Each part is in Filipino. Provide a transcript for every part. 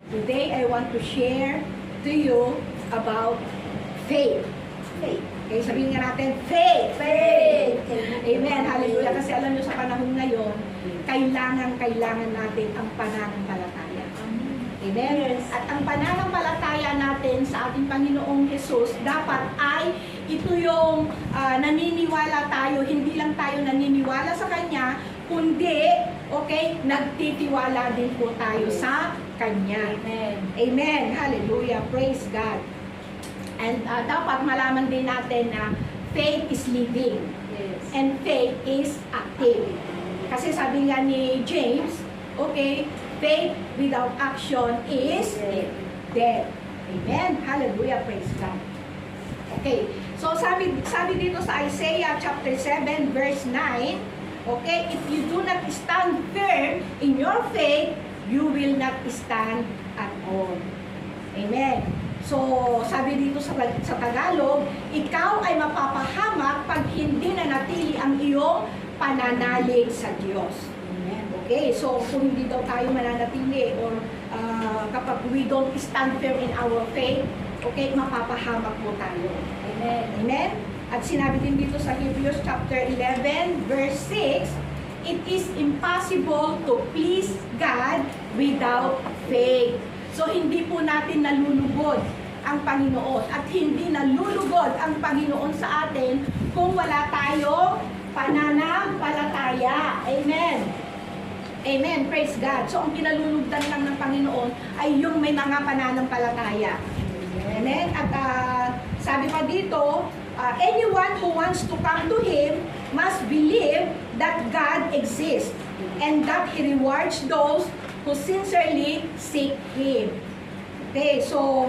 Today, I want to share to you about faith. Faith. Okay, sabihin nga natin, faith. Faith. Amen. Hallelujah. Kasi alam nyo sa panahon ngayon, kailangan natin ang pananampalataya. Amen. Yes. At ang pananampalataya natin sa ating Panginoong Jesus, dapat ay ito yung naniniwala tayo, hindi lang tayo naniniwala sa Kanya, kundi, okay, nagtitiwala din po tayo sa Kanya. Amen. Amen. Hallelujah. Praise God. And dapat malaman din natin na faith is living Yes. and faith is active. Kasi sabi nga ni James, okay, faith without action is dead. Amen. Hallelujah. Praise God. Okay. So sabi dito sa Isaiah chapter 7 verse 9, okay, if you do not stand firm in your faith, you will not stand at all. Amen. So, sabi dito sa Tagalog, ikaw ay mapapahamak pag hindi nanatili ang iyong pananalig sa Diyos. Amen. Okay, so kung hindi daw tayo mananatili or kapag we don't stand firm in our faith, okay, mapapahamak po tayo. Amen. Amen? At sinabi din dito sa Hebrews chapter 11 verse 6, it is impossible to please God without faith. So, hindi po natin nalulugod ang Panginoon at hindi nalulugod ang Panginoon sa atin kung wala tayong pananampalataya. Amen. Amen. Praise God. So, ang kinalulugdan lang ng Panginoon ay yung may mga pananampalataya. Amen. At sabi pa dito, anyone who wants to come to Him must believe that God exists and that He rewards those who sincerely seek Him. Okay, so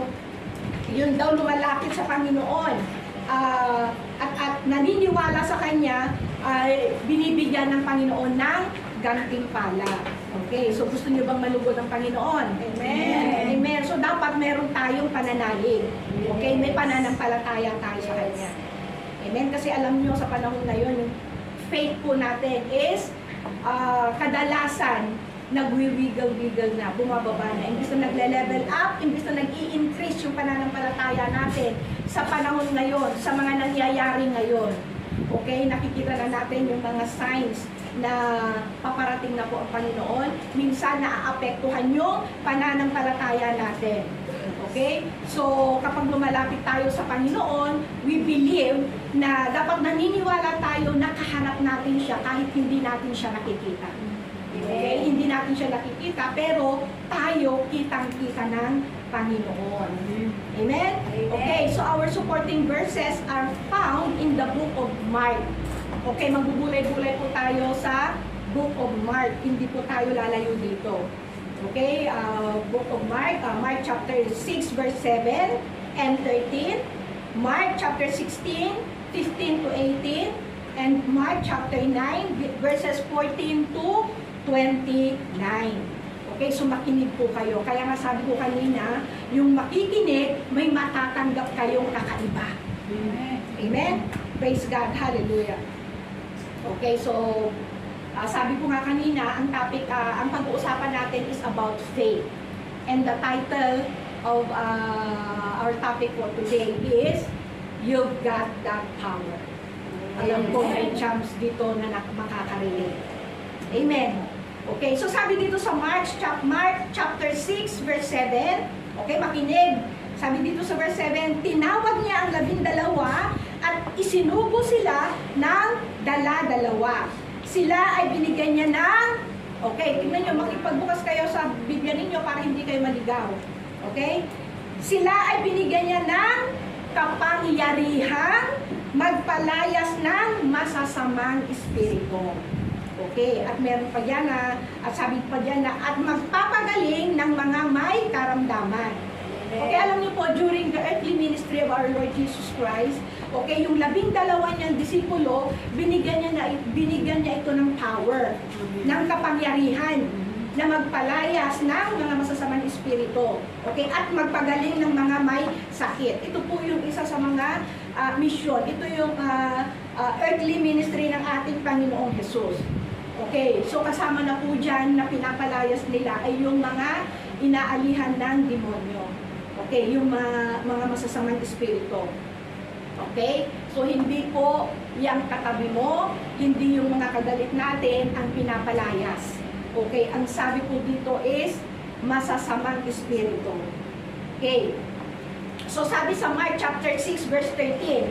yun daw lumalapit sa Panginoon at naniniwala sa Kanya, binibigyan ng Panginoon ng gantimpala. Okay, so gusto niyo bang malugod ng Panginoon? Amen. Amen. So dapat meron tayong pananalig. Okay, may pananampalataya tayo sa Kanya. Amen. Kasi alam niyo sa panahon ngayon, yung faith po natin is kadalasan nagwi-wiggle-wiggle na, bumababa na. Imbis na nagle-level up, imbis na nag-i-increase yung pananampalataya natin sa panahon ngayon, sa mga nangyayari ngayon. Okay, nakikita na natin yung mga signs na paparating na po ang Panginoon. Minsan naaapektuhan yung pananampalataya natin. Okay? So, kapag lumalapit tayo sa Panginoon, we believe na dapat naniniwala tayo na kaharap natin siya kahit hindi natin siya nakikita. Okay? Hindi natin siya nakikita, pero tayo kitang-kita ng Panginoon. Amen? Okay, so our supporting verses are found in the book of Mark. Okay, magbubulay-bulay po tayo sa book of Mark. Hindi po tayo lalayo dito. Okay, book of Mark, Mark chapter 6 verse 7 and 13, Mark chapter 16, 15 to 18, and Mark chapter 9 verses 14 to 29. Okay, so makinig po kayo. Kaya nga sabi ko kanina, yung makikinig, may matatanggap kayong kakaiba. Amen. Amen? Praise God. Hallelujah. Okay, so sabi ko nga kanina, ang topic, ang pag-uusapan natin is about faith. And the title of our topic for today is, You've Got That Power. Alam ko may chance dito na makaka-relate. Amen. Okay, so sabi dito sa Mark chapter 6 verse 7, okay, makinig. Sabi dito sa verse 7, tinawag niya ang 12 at isinugo sila ng dala-dalawa. Sila ay binigyan niya ng, okay, tingnan nyo, makipagbukas kayo sa Biblia ninyo para hindi kayo maligaw. Okay? Sila ay binigyan niya ng kapangyarihan magpalayas ng masasamang espiritu. Okay, at meron pa yan at sabi pa dyan na, at magpapagaling ng mga may karamdaman. Okay, alam niyo po, during the earthly ministry of our Lord Jesus Christ, okay, yung 12 niyang disipulo, binigyan niya ito ng power, ng kapangyarihan, na magpalayas ng mga masasamang espiritu. Okay, at magpagaling ng mga may sakit. Ito po yung isa sa mga mission. Ito yung earthly ministry ng ating Panginoong Jesus. Okay, so kasama na po dyan na pinapalayas nila ay yung mga inaalihan ng demonyo. Okay, yung mga masasamang espiritu. Okay? So, hindi po yung katabi mo, hindi yung mga kagalit natin ang pinapalayas. Okay, ang sabi po dito is masasamang espiritu. Okay. So, sabi sa Mark chapter 6 verse 13.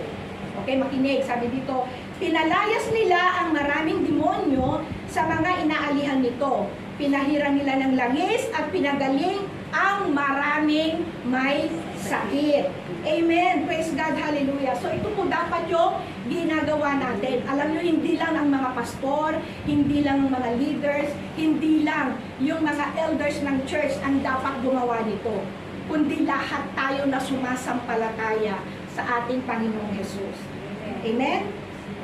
Okay, makinig. Sabi dito, pinalayas nila ang maraming demonyo sa mga inaalihan nito. Pinahirang nila ng langis at pinagaling ang maraming may sakit. Amen. Praise God. Hallelujah. So ito po dapat yung ginagawa natin. Alam nyo, hindi lang ang mga pastor, hindi lang ang mga leaders, hindi lang yung mga elders ng church ang dapat gumawa nito, kundi lahat tayo na sumasampalataya sa ating Panginoong Jesus. Amen?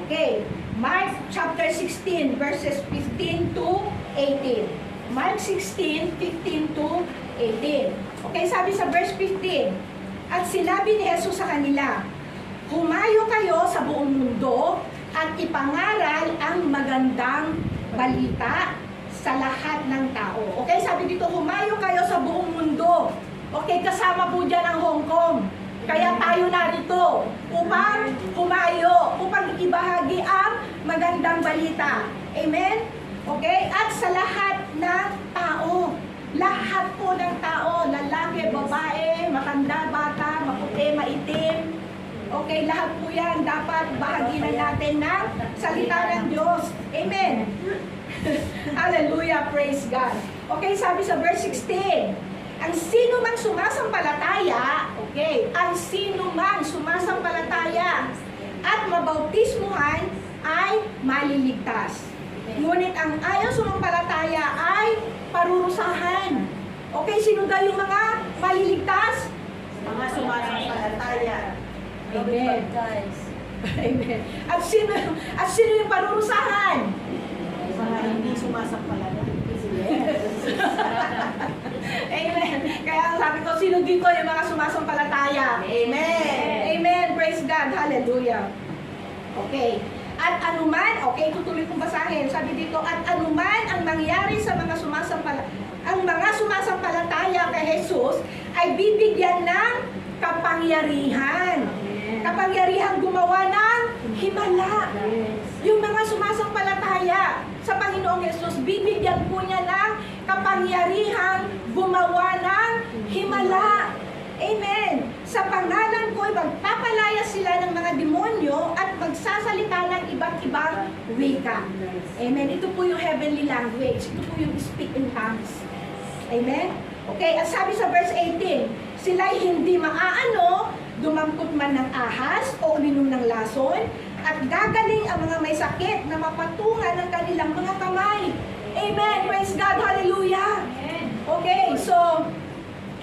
Okay. Mark chapter 16 verses 15 to 18. Mark 16, 15 to 18. Okay, sabi sa verse 15, at sinabi ni Jesus sa kanila, humayo kayo sa buong mundo at ipangaral ang magandang balita sa lahat ng tao. Okay, sabi dito, humayo kayo sa buong mundo. Okay, kasama po dyan ang Hong Kong. Kaya tayo narito upang humayo, upang ibahagi ang magandang balita. Amen? Okay? At sa lahat ng tao, lahat po ng tao, lalaki, babae, matanda, bata, maputi, maitim, okay, lahat po yan dapat bahaginan natin ng salita ng Diyos. Amen? Hallelujah, praise God. Okay, sabi sa verse 16, ang sino man sumasampalataya, okay, ang sino man sumasampalataya at mabautismuhan ay maliligtas. Ngunit ang ayaw sumampalataya ay parurusahan. Okay, sino daw yung mga maliligtas? Mga sumasampalataya. Amen. Amen. At sino yung parurusahan? Mga hindi sumasampalataya. Amen. Kaya sabi ko, sino dito yung mga sumasampalataya? Amen. Amen. Praise God. Hallelujah. Okay. At anuman, okay, tutuloy kong basahin. Sabi dito, at anuman ang mangyari sa mga sumasampalataya kay Jesus ay bibigyan ng kapangyarihan. Kapangyarihan gumawa ng himala. Yung mga sumasampalataya sa Panginoong Jesus, bibigyan po niya ng kapangyarihan gumawa ng himala. Amen. Sa pangalan ko, magpapalaya sila ng mga demonyo at magsasalita ng iba't ibang wika. Amen. Ito po yung heavenly language. Ito po yung speak in tongues. Amen. Okay, at sabi sa verse 18, sila'y hindi maaano, dumangkot man ng ahas o uminom ng lason, at gagaling ang mga may sakit na mapatungan ng kanilang mga kamay. Amen. Praise God. Hallelujah. Okay, so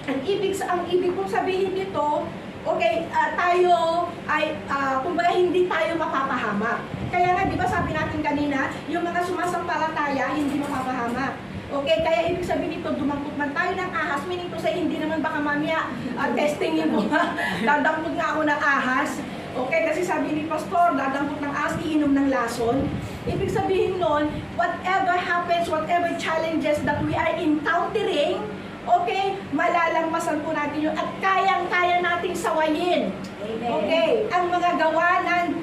ang ibig kong sabihin dito, okay, tayo ay kumbaga hindi tayo mapapahamak. Kaya nga, di ba sabi natin kanina, yung mga sumasampalataya hindi mapapahamak. Okay, kaya ibig sabihin nito, dumangkot man tayo ng ahas, meaning to say, hindi naman baka mamaya testingin mo dadangkot nga ako ng ahas. Okay, kasi sabi ni Pastor, dadangkot ng ahas, iinom ng lason. Ibig sabihin nun, whatever happens, whatever challenges that we are encountering, okay, malalangmasan po natin yun at kayang-kaya nating sawayin. Okay, ang mga gawa ng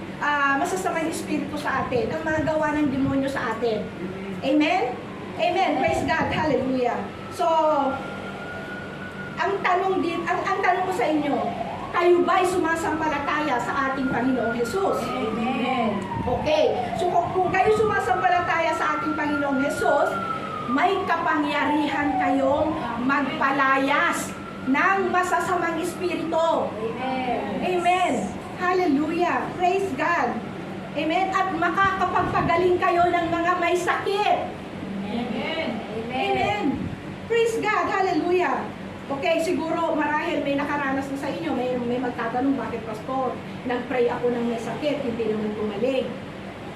masasamang espiritu sa atin, ang mga gawa ng demonyo sa atin. Amen? Amen. Praise God. Hallelujah. So, ang tanong ko sa inyo, kayo ba'y sumasampalataya sa ating Panginoong Jesus? Amen. Okay. So, kung kayo sumasampalataya sa ating Panginoong Jesus, may kapangyarihan kayong magpalayas ng masasamang espiritu. Amen. Amen. Hallelujah. Praise God. Amen. At makakapagpagaling kayo ng mga may sakit. Amen. Amen. Praise God. Hallelujah. Okay, siguro marahil may nakaranas na sa inyo, may magtatanong, bakit Pastor? Nag-pray ako ng may sakit, hindi naman gumaling.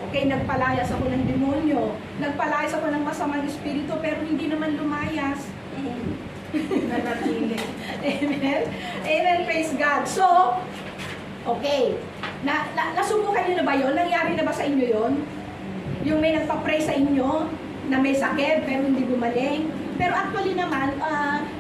Okay, nagpalayas ako ng demonyo, nagpalayas ako ng masamang espiritu, pero hindi naman lumayas. Nanatili. Amen? Amen, praise God. So, okay, nasubukan nyo na ba yun? Nangyari na ba sa inyo yun? Yung may nagpa-pray sa inyo, na may sakit, pero hindi gumaling? Pero actually naman,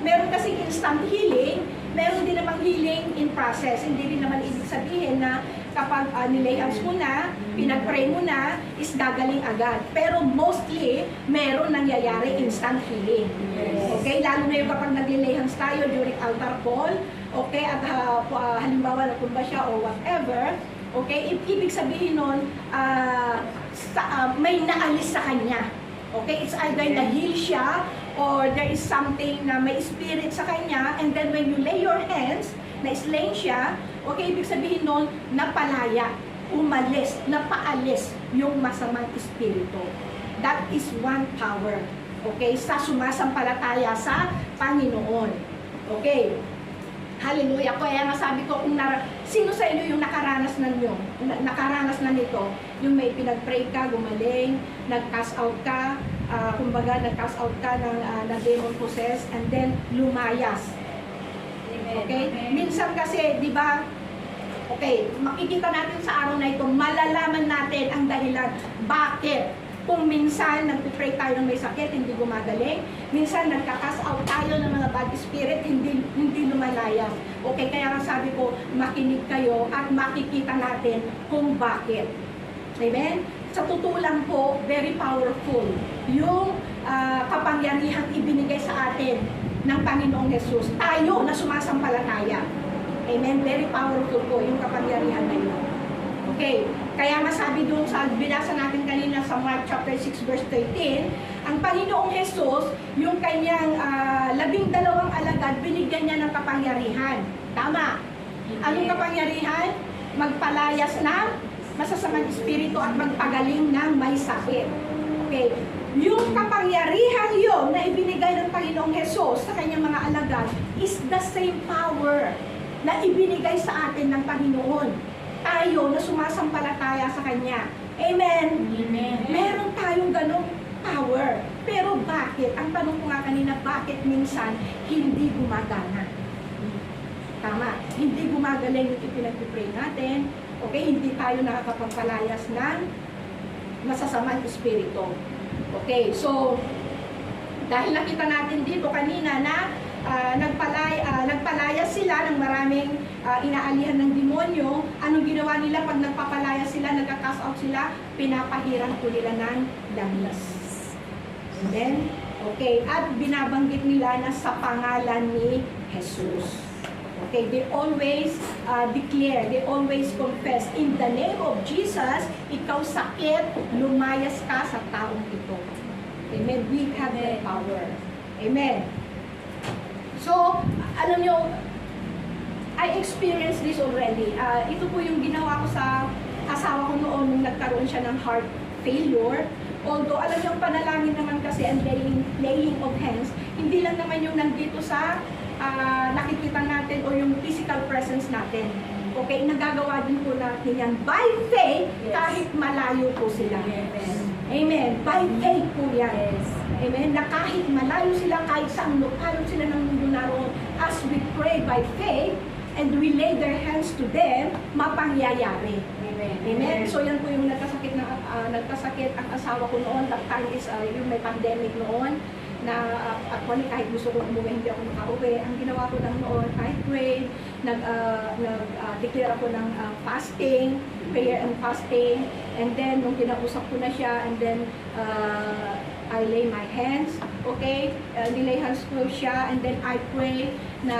meron kasing instant healing, meron din namang healing in process. Hindi rin naman ibig sabihin na kapag nilay hands mo na, pinag-pray mo na, is gagaling agad. Pero mostly, meron nangyayari instant healing. Okay? Lalo na yung kapag nag-lay hands tayo during altar call, okay? At halimbawa natumba siya or whatever, okay? Ibig sabihin nun, may naalis sa kanya. Okay? It's either na-heal siya or there is something na may spirit sa kanya, and then when you lay your hands, na-slain siya, okay, ibig sabihin nun, napalaya, umalis, napaalis yung masamang espiritu. That is one power, okay, sa sumasampalataya sa Panginoon. Okay, hallelujah. Kaya nga sabi ko, sino sa inyo yung nakaranas na nito, yung may pinag-pray ka, gumaling, nag-cast out ka, kumbaga nag-cast out ka ng demon possessed, and then lumayas. Okay? Minsan kasi, di ba, okay, makikita natin sa araw na ito, malalaman natin ang dahilan. Bakit? Kung minsan nagpipray tayo ng may sakit, hindi gumagaling. Minsan nagka-cast out tayo ng mga bad spirit, hindi lumalayas. Okay, kaya nga sabi ko, makinig kayo at makikita natin kung bakit. Amen? Sa totoo lang po, very powerful yung kapangyarihang ibinigay sa atin ng Panginoong Jesus. Tayo na sumasampalataya. Amen? Very powerful po yung kapangyarihan na yun. Okay, kaya nga sabi doon sa binasa natin kanina sa Mark chapter 6 verse 13, ang Panginoong Jesus, yung kanyang 12 alagad, binigyan niya ng kapangyarihan. Tama. Anong kapangyarihan? Magpalayas ng masasamang espiritu at magpagaling ng may sakit. Okay. Yung kapangyarihan yun na ibinigay ng Panginoong Jesus sa kanyang mga alagad is the same power na ibinigay sa atin ng Panginoon. Tayo na sumasampalataya sa Kanya. Amen? Amen. Meron tayong ganong power. Pero bakit? Ang tanong ko nga kanina, bakit minsan hindi gumagana? Tama. Hindi gumagaling yung ipinag-pray natin. Okay? Hindi tayo nakakapagpalayas ng masasamang espiritu. Okay, so dahil nakita natin dito kanina na nagpalayas sila ng maraming inaalihan ng demonyo, anong ginawa nila pag nagpapalaya sila, nagka-cast out sila, pinapahiran ko nila ng langis. Then, okay, at binabanggit nila na sa pangalan ni Jesus. Okay, they always declare, they always confess, in the name of Jesus, ikaw sakit, lumayas ka sa taong ito. Amen. We have that power. Amen. So, alam nyo, I experienced this already. Ito po yung ginawa ko sa asawa ko noon nung nagkaroon siya ng heart failure. Although, alam nyo, panalangin naman kasi and laying of hands, hindi lang naman yung nandito sa nakikita natin o yung physical presence natin. Okay, nagagawa din po natin yan by faith, kahit malayo po sila. Yes. Amen. By faith po yan. Yes. Amen. Na kahit malayo sila, kahit saan lukalog sila ng mundo naroon, as we pray by faith and we lay their hands to them, mapangyayari. Amen. Amen. So yan po yung nagkasakit ang asawa ko noon. That time is yung may pandemic noon na actually kahit gusto ko umuwi, hindi ako makauwi. Ang ginawa ko lang noon, kahit pray, nag-declare ako ng fasting, prayer and fasting, and then nung kinausap ko na siya, and then I lay my hands, okay, nilay hands ko siya, and then I pray na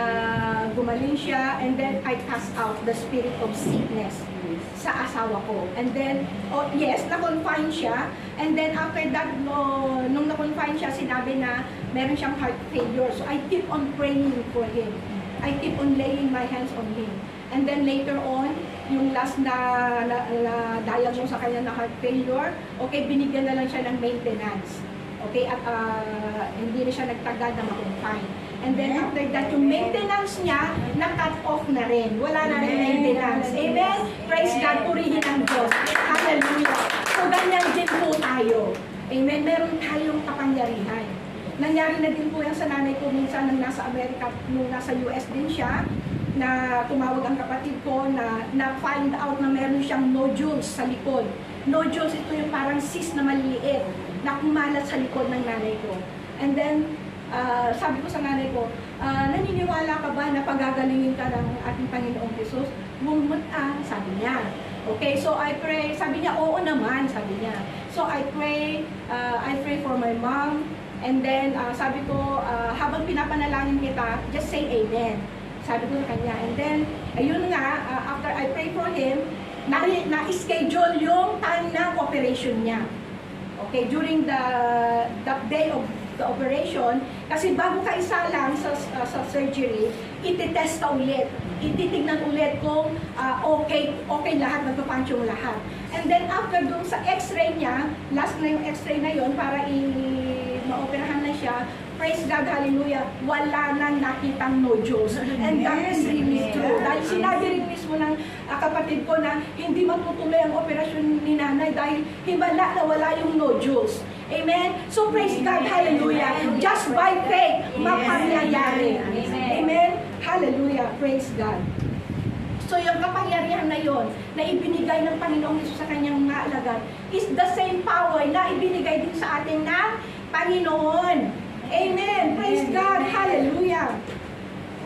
gumaling siya, and then I cast out the spirit of sickness sa asawa ko. And then, oh yes, na-confine siya. And then after that, nung na-confine siya, sinabi na meron siyang heart failure. So I keep on praying for him. I keep on laying my hands on him. And then later on, yung last na diagnose sa kanya na heart failure, okay, binigyan na lang siya ng maintenance. Okay, at hindi na siya nagtagal na ma-confine. And then after that, yung maintenance niya, na-cut off na rin. Wala na rin maintenance. Amen? Praise God, purihin ang Diyos. Hallelujah. So, ganyan din po tayo. Amen? Meron tayong kapangyarihan. Nangyari na din po yan sa nanay ko minsan nang nasa Amerika, nung nasa US din siya, na tumawag ang kapatid ko na find out na meron siyang nodules sa likod. Nodules, ito yung parang cyst na maliliit na kumalat sa likod ng nanay ko. And then, sabi ko sa nanay ko, naniniwala ka ba na pagagalingin ka ng ating Panginoong Jesus? Sabi niya. Okay, so I pray, sabi niya, oo naman, sabi niya. So I pray for my mom, and then sabi ko, habang pinapanalangin kita, just say amen. Sabi ko sa kanya, and then, ayun nga, after I pray for him, na-schedule yung time ng operation niya. Okay, during the day of the operation, kasi bago ka isa lang sa surgery, ititest ka ulit. Ititignan ulit kung okay lahat, magpapunch yung lahat. And then after dun sa x-ray niya, last na yung x-ray na yon para ma-operahan na siya, praise God, hallelujah, wala nang nakitang nodules. And that is really true. Dahil sinabi rin mismo ng kapatid ko na hindi matutuloy ang operasyon ni nanay dahil himala na wala yung nodules. Amen? So praise God, hallelujah. Just by faith, mapangyayari. Amen? Hallelujah, praise God. So yung kapangyarihan na yon na ibinigay ng Panginoong Hesus sa kanyang mga alagad is the same power na ibinigay din sa atin ng Panginoon. Amen. Praise God. Hallelujah.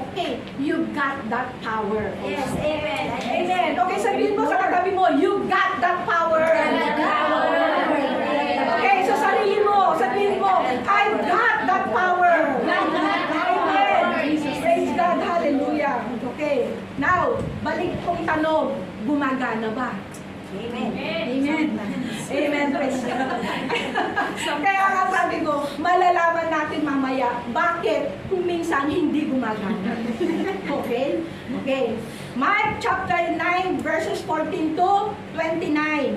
Okay, you got that power. Yes, amen. Amen. Okay, sabihin mo sa katabi mo, you got that power. Okay, so sarili mo, sabihin mo, I got that power. Amen. Praise God. Hallelujah. Okay, now, balik kong tanong, gumagana ba? Amen. Amen. Amen. Praise God. Kaya nga sabi ko, malalaman natin mamaya bakit kung minsan hindi gumagana. Okay? Okay. Mark chapter 9 verses 14 to 29.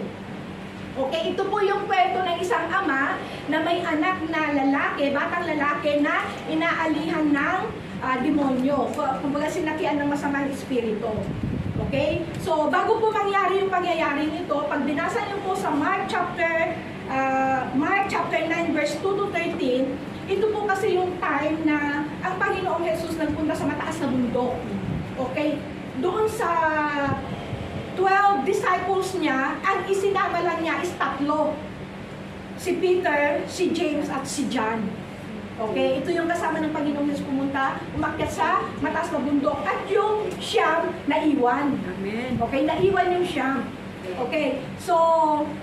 Okay, ito po yung kwento ng isang ama na may anak na lalaki, batang lalaki na inaalihan ng demonyo. Kumbaga sinakian ng masamang espiritu. Okay? So, bago po mangyari yung pangyayaring ito, pag binasa niyo po sa Mark chapter 9 verse 2 to 13, ito po kasi yung time na ang Panginoong Jesus nagpunta sa mataas na bundok. Okay? Doon sa 12 disciples niya, ang isinama lang niya is 3. Si Peter, si James, at si John. Okay, ito yung kasama ng Panginoong Yesus pumunta, umakyat sa mataas na bundok, at yung siyam naiwan. Amen. Okay, naiwan yung siyam. Okay, so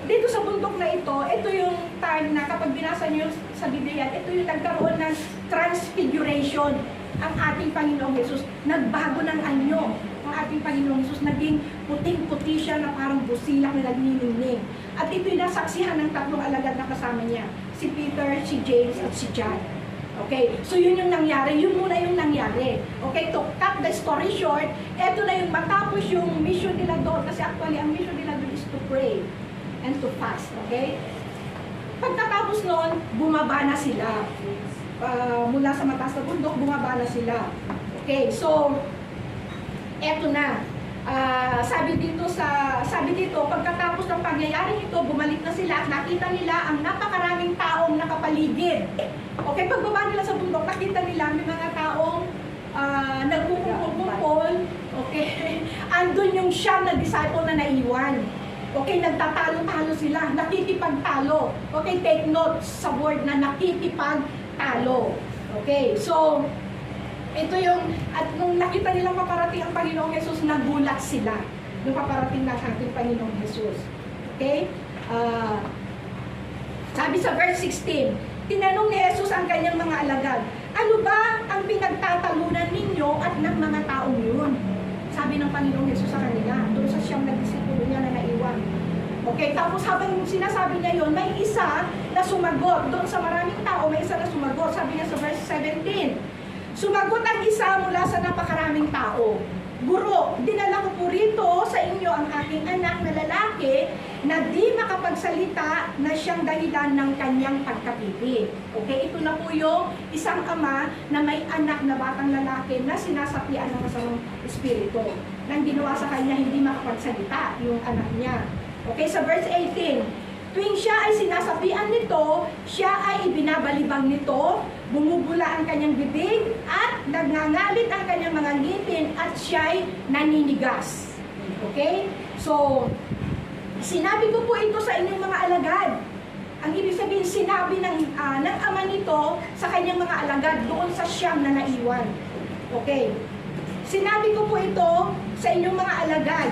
dito sa bundok na ito yung time na kapag binasa niyo sa Biblia, ito yung nagkaroon ng transfiguration ang ating Panginoong Yesus. Nagbago ng anyo ang ating Panginoong Yesus, naging puting-puti siya na parang busilak na nagniningning. At ito yung nasaksihan ng 3 alagad na kasama niya, si Peter, si James, at si John. Okay, so yun yung nangyari, yun muna yung nangyari. Okay, to cut the story short, eto na yung matapos yung mission nila doon, kasi actually ang mission nila doon is to pray and to fast, okay? Pagkatapos noon, bumaba na sila. Mula sa mataas na bundok, bumaba na sila. Okay, so, eto na. Sabi dito, pagkatapos ng pangyayaring ito, bumalik na sila at nakita nila ang napakaraming taong nakapaligid. Okay, pagbaba nila sa bundok, nakita nila may mga taong nagkukumpul-kumpul. Okay, andun yung siyam na disciple na naiwan. Okay, nagtatalo-talo sila, nakikipagtalo. Okay, take note sa word na nakikipagtalo. Okay, so, ito yung, at nung nakita nilang paparating ang Panginoong Jesus, nagulat sila nung paparating ng ating Panginoong Jesus. Okay? Sabi sa verse 16, tinanong ni Jesus ang kanyang mga alagad, ano ba ang pinagtatalunan ninyo at ng mga taong yun? Sabi ng Panginoong Jesus sa kanila, doon sa siyang nagdisipulo niya na naiwan. Okay, tapos habang sinasabi niya yun, may isa na sumagot. Doon sa maraming tao, may isa na sumagot. Sabi niya sa verse 17, sumagot ang isa mula sa napakaraming tao. Guro, dinala ko po rito sa inyo ang aking anak na lalaki na di makapagsalita na siyang dahilan ng kanyang pagkapiti. Okay, ito na po yung isang ama na may anak na batang lalaki na sinasapian ng masamang espiritu. Nang ginawa sa kanya, hindi makapagsalita yung anak niya. Okay, sa verse 18, tuwing siya ay sinasapian nito, siya ay ibinabalibang nito, bumubula ang kanyang bibig, at nagngangalit ang kanyang mga ngipin, at siya'y naninigas. Okay? So, sinabi ko po ito sa inyong mga alagad. Ang ibig sabihin, sinabi ng ama nito sa kanyang mga alagad doon sa Siyam na naiwan. Okay. Sinabi ko po ito sa inyong mga alagad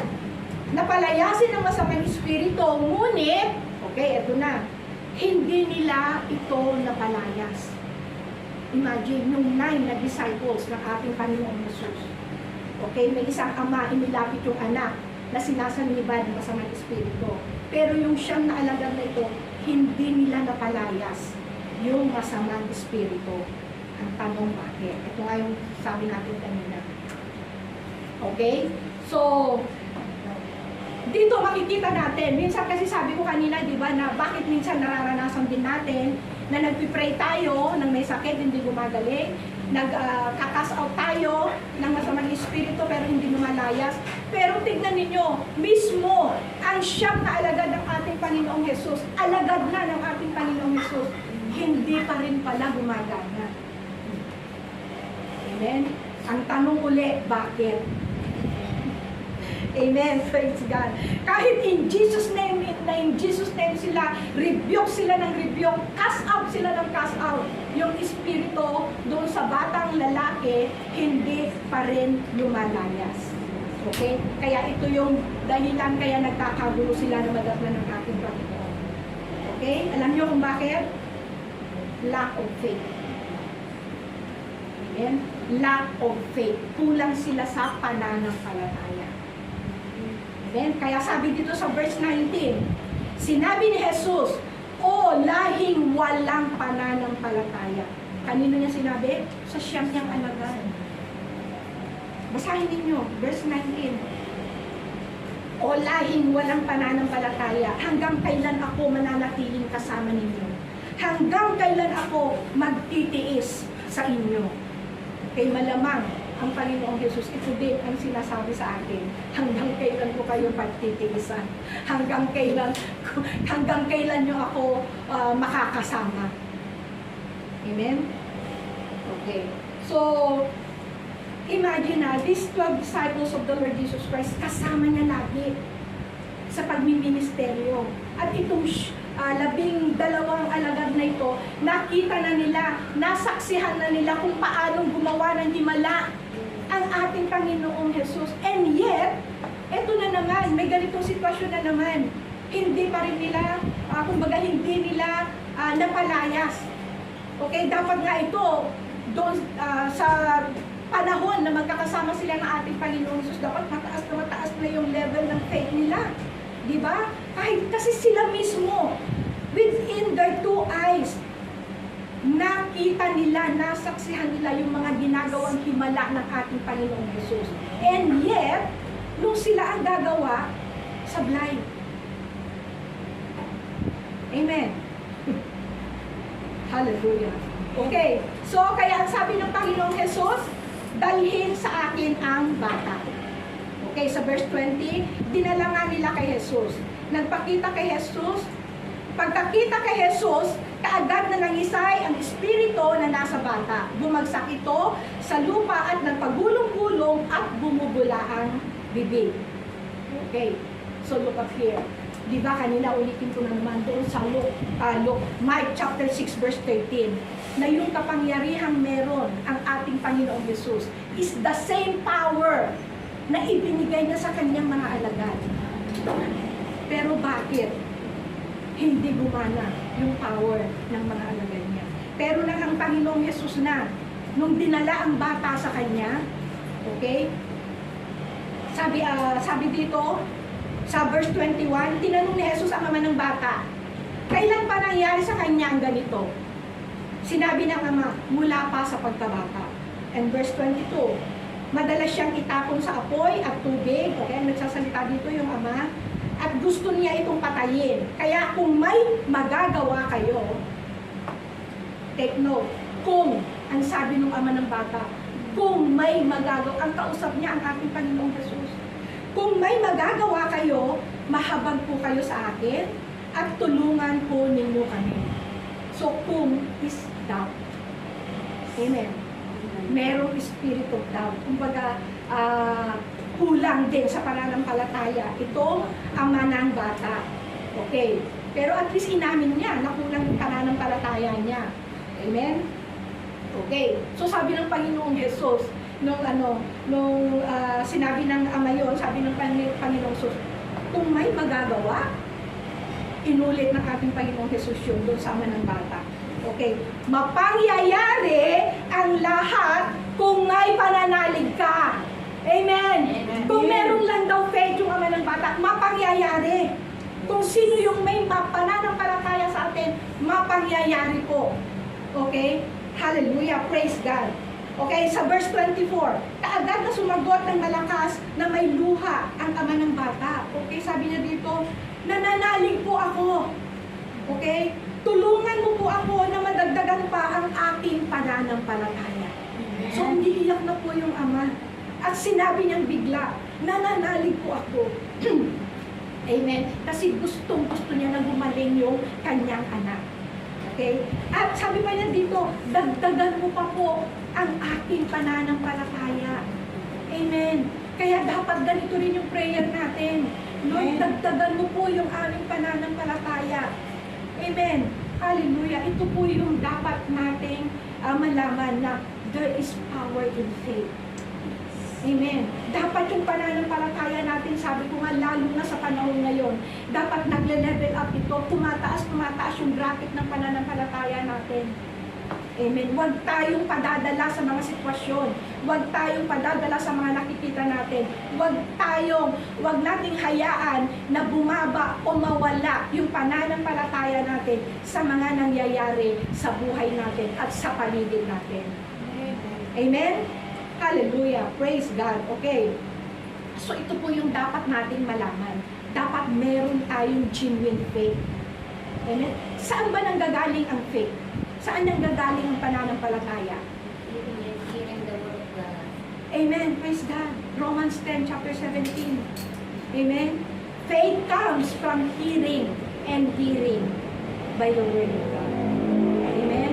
na palayasin ang masamang espiritu, ngunit, okay, eto na, hindi nila ito napalayas. Imagine, yung 9 na disciples ng ating Panginoong Jesus. Okay, may isang ama, inilapit yung anak na sinasanibad ng masamang espiritu. Pero yung Siyam na alagad na ito, hindi nila napalayas yung masamang espiritu. Ang tanong, bakit? Ito nga yung sabi natin kanina. Okay? So, dito makikita natin, minsan kasi sabi ko kanina, di ba, na bakit minsan nararanasan din natin na nagpipray tayo ng may sakit, hindi gumagaling, nag-cast out tayo ng masamang espiritu pero hindi lumalayas. Pero tignan ninyo, mismo ang Siyam na alagad ng ating Panginoong Jesus, alagad na ng ating Panginoong Jesus, hindi pa rin pala gumagana. Amen? Ang tanong uli, bakit? Amen. Praise God. Kahit in Jesus name sila, rebuke sila ng rebuke, cast out sila ng cast out. Yung espiritu doon sa batang lalaki, hindi pa rin lumalayas. Okay? Kaya ito yung dahilan kaya nagkakagulo sila na madatnan ng ating Panginoon. Okay? Alam niyo kung bakit? Lack of faith. Amen? Lack of faith. Kulang sila sa pananampalataya. Amen? Kaya sabi dito sa verse 19, sinabi ni Jesus, "O lahing walang pananampalataya." Kanino niya sinabi? Sa Siyam niyang alagad. Basahin ninyo, verse 19. "O lahing walang pananampalataya, hanggang kailan ako mananatiling kasama ninyo? Hanggang kailan ako magtitiis sa inyo?" Kay malamang ang Panginoong Jesus, ito din ang sinasabi sa atin, hanggang kailan ko kayo pagtitiisan? Hanggang kailan nyo ako makakasama? Amen? Okay. So, imagine na, these 12 disciples of the Lord Jesus Christ, kasama niya lagi sa pagmiministeryo. At itong 12 alagad na ito, nakita na nila, nasaksihan na nila kung paano gumawa ng himala ang ating Panginoong Jesus. And yet, eto na naman, may ganitong sitwasyon na naman. Hindi pa rin nila, kumbaga hindi nila napalayas. Okay, dapat nga ito, doon sa panahon na magkakasama sila ng ating Panginoong Jesus, dapat mataas na yung level ng faith nila. Diba? Kahit kasi sila mismo, within their 2 eyes, nakita nila, nasaksihan nila yung mga ginagawang himala ng ating Panginoong Jesus. And yet, nung sila ang gagawa, sablay. Amen. Hallelujah. Okay, so kaya ang sabi ng Panginoong Jesus, dalhin sa akin ang bata. Okay, sa verse 20, dinala nga nila kay Jesus. Nagpakita kay Jesus. Pagkakita kay Jesus, kaagad na nangisay ang espiritu na nasa bata. Bumagsak ito sa lupa at nagpagulong-gulong at bumubula ang bibig. Okay, so look up here. Di ba kanina ulitin ko na naman doon sa Mark chapter 6 verse 13, na yung kapangyarihang meron ang ating Panginoong Jesus is the same power na ibinigay niya sa kanyang mga alagad. Pero bakit hindi gumana yung power ng mga alagad niya? Pero nang ang Panginoong Jesus na, nung dinala ang bata sa kanya, okay, sabi dito, sa verse 21, tinanong ni Jesus ang ama ng bata, kailan pa nangyari sa kanya ang ganito? Sinabi ng ama, mula pa sa pagkabata. And verse 22, madalas siyang itapon sa apoy at tubig. Okay, nagsasalita dito yung ama. At gusto niya itong patayin. Kaya kung may magagawa kayo, take note, kung, ang sabi ng ama ng bata, kung may magagawa, ang kausap niya ang ating Panginoong Jesus. Kung may magagawa kayo, mahabag po kayo sa akin at tulungan po ninyo kami. So, kung is doubt. Amen. Merong spirit of doubt. Kumbaga, kulang din sa pananampalataya. Itong ama ng bata. Okay. Pero at least inamin niya na kulang yung pananampalataya niya. Amen? Okay. So sabi ng Panginoong Jesus, nung sinabi ng Ama yun, sabi ng Panginoong Jesus, kung may magagawa, inulit ng ating Panginoong Jesus yun doon sa ama ng bata. Okay. Mapangyayari ang lahat kung may pananalig ka. Amen. Kung meron lang daw faith yung ama ng bata, mapangyayari. Kung sino yung may pananampalataya sa atin, mapangyayari po. Okay? Hallelujah. Praise God. Okay, sa verse 24, kaagad na sumagot ng malakas na may luha ang ama ng bata. Okay, sabi niya dito, nananalig po ako. Okay? Tulungan mo po ako na madagdagan pa ang aking pananampalataya. So, umiiyak na po yung ama. At sinabi niyang bigla, nananalig po ako. Amen. Kasi gustong-gusto niya na gumaling yung kanyang anak. Okay? At sabi pa niya dito, dagdagan mo pa po ang aking pananampalataya. Amen. Kaya dapat ganito rin yung prayer natin. Lord, dagdagan mo po yung aming pananampalataya. Amen. Hallelujah. Ito po yung dapat nating malaman na there is power in faith. Amen. Dapat yung pananampalataya natin, sabi ko nga, lalo na sa panahon ngayon, dapat nagle-level up ito, tumataas yung bracket ng pananampalataya natin. Amen. Huwag tayong padadala sa mga sitwasyon. Huwag tayong padadala sa mga nakikita natin. Huwag nating hayaan na bumaba o mawala yung pananampalataya natin sa mga nangyayari sa buhay natin at sa paligid natin. Amen? Hallelujah. Praise God. Okay. So ito po yung dapat nating malaman. Dapat meron tayong genuine faith. Amen? Saan ba nanggagaling ang faith? Saan nanggagaling ang pananampalataya? Hearing the word of God. Amen. Praise God. Romans 10, chapter 17. Amen. Faith comes from hearing and hearing by the word of God. Amen.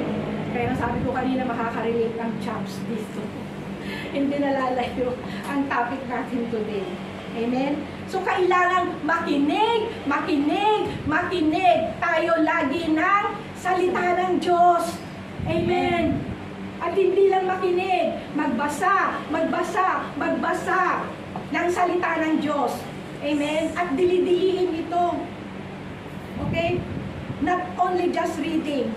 Kaya sabi ko kanina, makaka-relate ang chaps dito. Hindi nalalayo ang topic natin today. Amen? So, kailangan makinig tayo lagi ng salita ng Diyos. Amen? At hindi lang makinig, magbasa ng salita ng Diyos. Amen? At dilidiin ito. Okay? Not only just reading.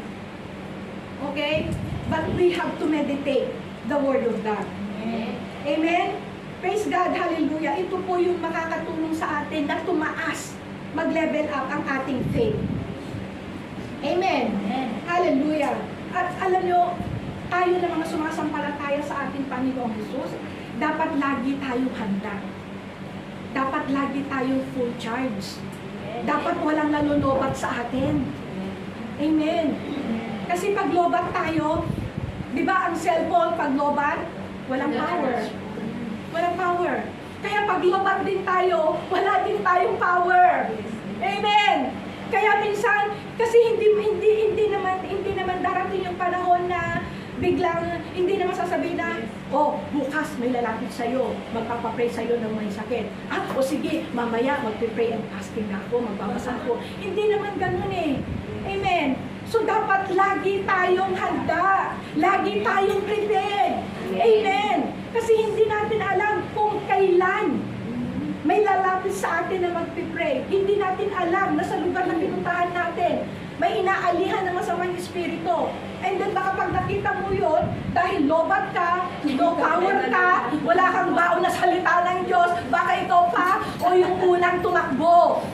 Okay? But we have to meditate the Word of God. Amen? Praise God, hallelujah. Ito po yung makakatulong sa atin na tumaas, mag-level up ang ating faith. Amen? Hallelujah. At alam nyo, tayo na mga sumasampalataya sa ating Panginoong Jesus, dapat lagi tayong handa. Dapat lagi tayong full charge. Dapat walang nalulobat sa atin. Amen? Kasi pag lobat tayo, di ba ang cellphone pag lobat, walang power. Walang power. Kaya pag lobat din tayo, wala din tayong power. Amen. Kaya minsan kasi hindi naman darating yung panahon na biglang hindi naman sasabihin na, oh, bukas may lalapit sa iyo, magpapapray sa iyo ng may sakit. O sige, mamaya magpe-pray and fasting na ako, magbabasa ako. Hindi naman ganoon eh. Amen. So dapat lagi tayong handa, lagi tayong prepared. Amen. Kasi hindi natin alam kung kailan may lalapit sa atin na magpipray. Hindi natin alam na sa lugar na pinuntahan natin, may inaalihan ng masamang espiritu. And then baka pag nakita mo yun, dahil lobat ka, no power ka, wala kang baon na salita ng Diyos, baka ikaw pa o yung unang tumakbo.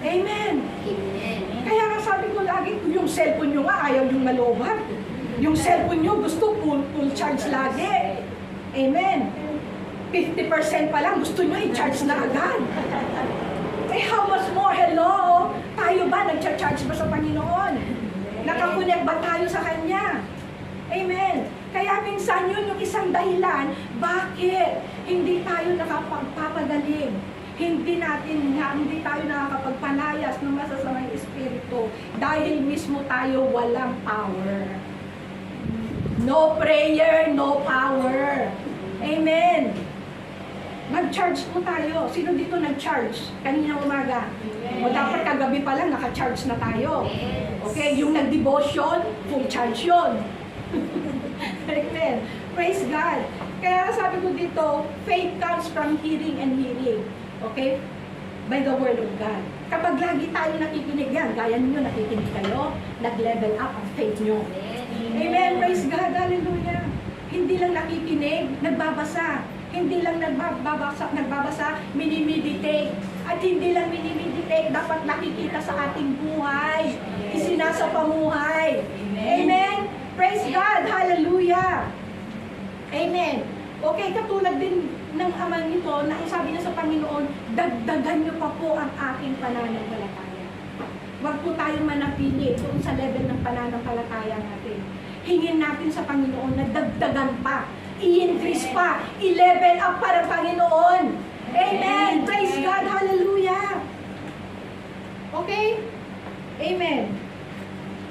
Amen. Amen. Kaya nga sabi ko lagi, yung cellphone nyo nga ayaw yung malobat. Yung cellphone nyo gusto full charge lagi. Amen. 50% pa lang gusto nyo i-charge na agad. Eh how much more? Hello? Tayo ba? Nag-charge ba sa Panginoon? Nakakunik ba tayo sa Kanya? Amen. Kaya minsan yun yung isang dahilan, bakit hindi tayo nakapagpapagaling? Hindi tayo nakakapagpalayas ng masasamang espiritu dahil mismo tayo walang power. No prayer, no power. Amen. nag-charge po tayo. Sino dito nag-charge? Kanina umaga. O dapat kagabi pa lang, naka-charge na tayo. Okay, yung nag-devotion, full charge yun. Amen. Praise God. Kaya sabi ko dito, faith comes from hearing and hearing. Okay? By the word of God. Kapag lagi tayo nakikinig yan, gaya ninyo, nakikinig kayo, nag-level up ang faith nyo. Amen. Praise God. Hallelujah. Hindi lang nakikinig, nagbabasa. Hindi lang nagbabasa, minimeditate. At hindi lang minimeditate, dapat nakikita sa ating buhay. Isinasapamuhay. Amen. Praise God. Hallelujah. Amen. Okay, katulad din ng ama nito, na sabi niya sa Panginoon, dagdagan niyo pa po ang aking pananampalataya. Huwag po tayong manatili doon sa level ng pananampalataya natin. Hingin natin sa Panginoon na dagdagan pa, i-increase pa, i-level up para Panginoon. Amen. Praise God. Hallelujah. Okay? Amen.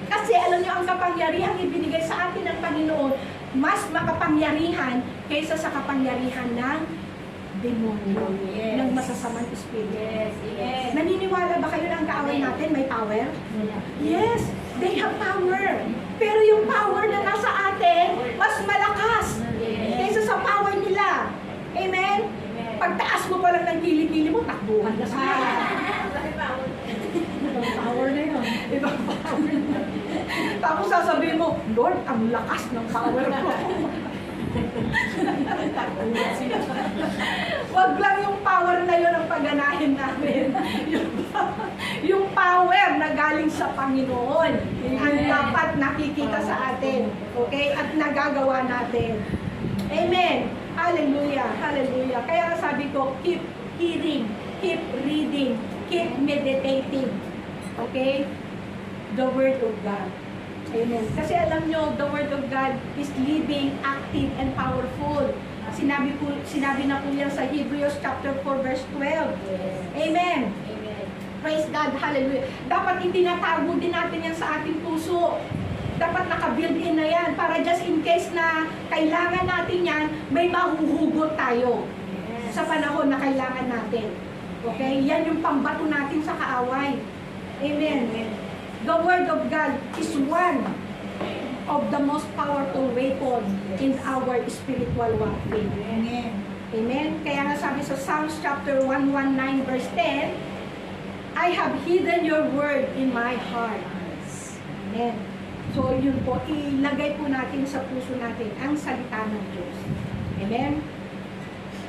Kasi alam niyo, ang kapangyarihan ibinigay sa atin ng Panginoon, mas makapangyarihan kaysa sa kapangyarihan ng demonyo, ng masasamang espiritu. Yes. Naniniwala ba kayo na ang kaaway natin may power? Yes, they have power. Pero yung power na nasa atin, mas malakas kaysa sa power nila. Amen? Pagtaas mo pa lang ng kilikili mo, takbuhan na sa ibang power na yun. Ibang power na. Tapos sasabihin mo, Lord, ang lakas ng power ko. Wag lang yung power na yun ang pagganahin namin. Yung power na galing sa Panginoon ang dapat nakikita sa atin. Okay? At nagagawa natin. Amen. Hallelujah. Hallelujah. Kaya sabi ko, keep hearing, keep reading, keep meditating. Okay? The Word of God. Amen. Kasi alam nyo, the Word of God is living, active, and powerful. Sinabi na po yan sa Hebrews chapter 4 verse 12. Amen. Praise God. Hallelujah. Dapat itinatago din natin yan sa ating puso. Dapat naka-build in na yan para just in case na kailangan natin yan, may mahuhugot tayo sa panahon na kailangan natin. Okay? Yan yung pambato natin sa kaaway. Amen. The Word of God is one of the most powerful weapon in our spiritual warfare. Amen. Kaya nga sabi sa Psalms chapter 119 verse 10, I have hidden your word in my heart. Amen. So yun po, ilagay po natin sa puso natin ang salita ng Diyos. Amen.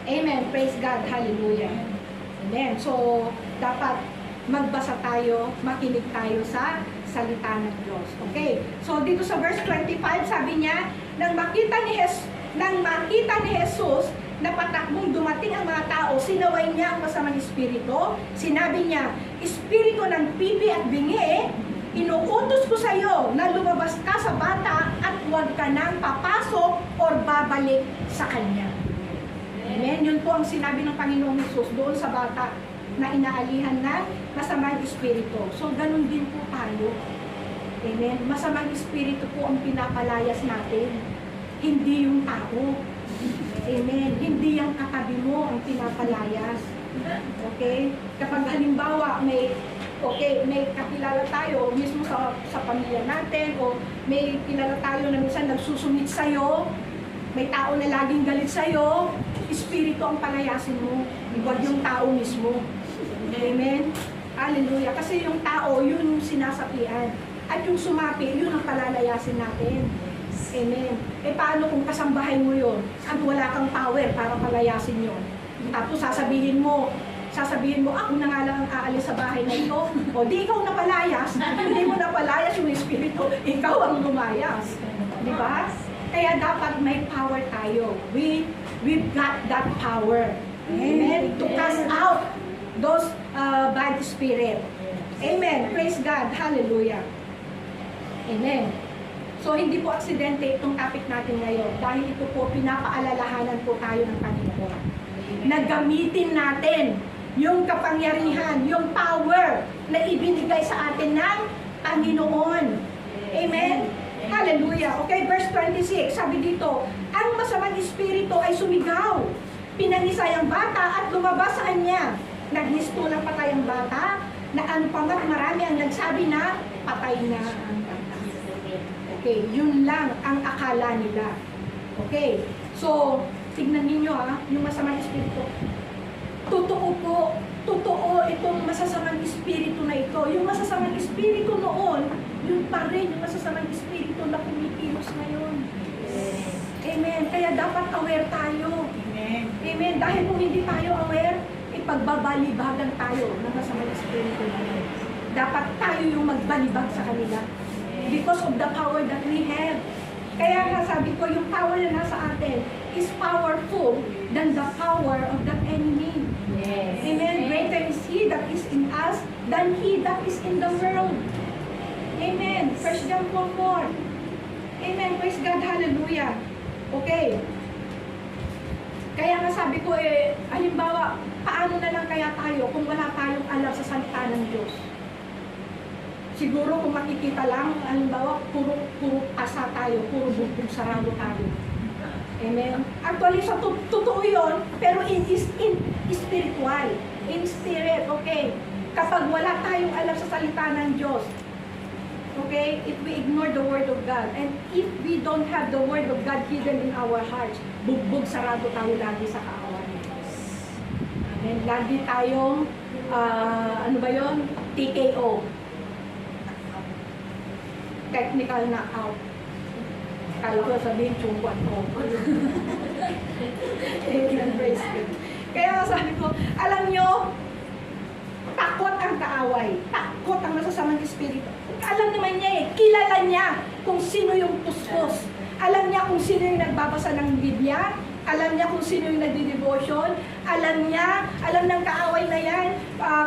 Amen. Praise God. Hallelujah. Amen. So dapat magbasa tayo, makinig tayo sa salita ng Diyos. Okay? So dito sa verse 25, sabi niya, nang makita ni Jesus na patakbong dumating ang mga tao, sinaway niya ang masamang espiritu. Sinabi niya, espiritu ng pipi at bingi, inuutos ko sa iyo na lumabas ka sa bata at huwag ka nang papasok or babalik sa kanya. Amen? Yun po ang sinabi ng Panginoong Jesus doon sa bata na inaalihan na masamang espiritu. So, ganun din po tayo. Amen? Masamang espiritu po ang pinapalayas natin. Hindi yung tao. Amen? Hindi yung katabi mo ang pinapalayas. Okay? Kapag halimbawa may kakilala tayo mismo sa pamilya natin o may kilala tayo na minsan nagsusungit sa'yo, may tao na laging galit sa'yo, espiritu ang palayasin mo. Huwag yung tao mismo. Amen? Hallelujah. Kasi yung tao, yun yung sinasapian. At yung sumapi, yun ang palalayasin natin. Amen. Paano kung kasambahay mo yun at wala kang power para palayasin yun? Tapos sasabihin mo, ako na nga lang ang aalis sa bahay na ito. O di ikaw napalayas, hindi mo napalayas yung espiritu, ikaw ang lumayas. Di ba? Kaya dapat may power tayo. We've got that power. Amen. To cast out those bad spirit. Amen. Praise God. Hallelujah. Amen. So, hindi po aksidente itong topic natin ngayon dahil ito po pinapaalalahanan po tayo ng Panginoon. Nagamitin natin yung kapangyarihan, yung power na ibinigay sa atin ng Panginoon. Amen? Hallelujah. Okay, verse 26, sabi dito, ang masamang espiritu ay sumigaw. Pinanisay ang bata at lumabas sa kanya. Nagnistulang patay ang bata, na ano pa man, marami ang nagsabi na patay na ang bata. Okay, yun lang ang akala nila. Okay, so, tignan ninyo yung masamang espiritu. Totoo itong masasamang espiritu na ito. Yung masasamang espiritu noon, yun pa rin yung masasamang espiritu na kumikilos ngayon. Amen. Kaya dapat aware tayo. Amen. Amen. Dahil kung hindi tayo aware, ipagbabalibagan tayo ng masamang espiritu na yun. Dapat tayo yung magbalibag sa kanila. Because of the power that we have. Kaya nga sabi ko, yung power na nasa atin is powerful than the power of the enemy. Yes. Amen. Greater is He that is in us than he that is in the world. Amen. 1 John 4:4. Amen. Praise God. Hallelujah. Okay. Kaya nga sabi ko, halimbawa, paano na lang kaya tayo kung wala tayong alam sa salita ng Diyos? Siguro kung makikita lang, halimbawa, puro asa tayo, puro bugbog sarado tayo. Amen. Actually, sa totoo yun, pero in spiritual. In spirit, okay? Kapag wala tayong alam sa salita ng Diyos, okay? If we ignore the Word of God, and if we don't have the Word of God hidden in our hearts, bugbog sarado tayo lagi sa kaawan. Amen. Lagi tayong, ano ba yun? TKO. Technical knockout. Kala ko sabihin, chungkwan ko. Amen. Praise God. Kaya sabi ko, alam nyo, takot ang kaaway. Takot ang masasamang espiritu. Alam naman niya kilala niya kung sino yung puspos. Alam niya kung sino yung nagbabasa ng Biblia. Alam niya kung sino yung nagdi-devotion. Alam niya, alam ng kaaway na yan,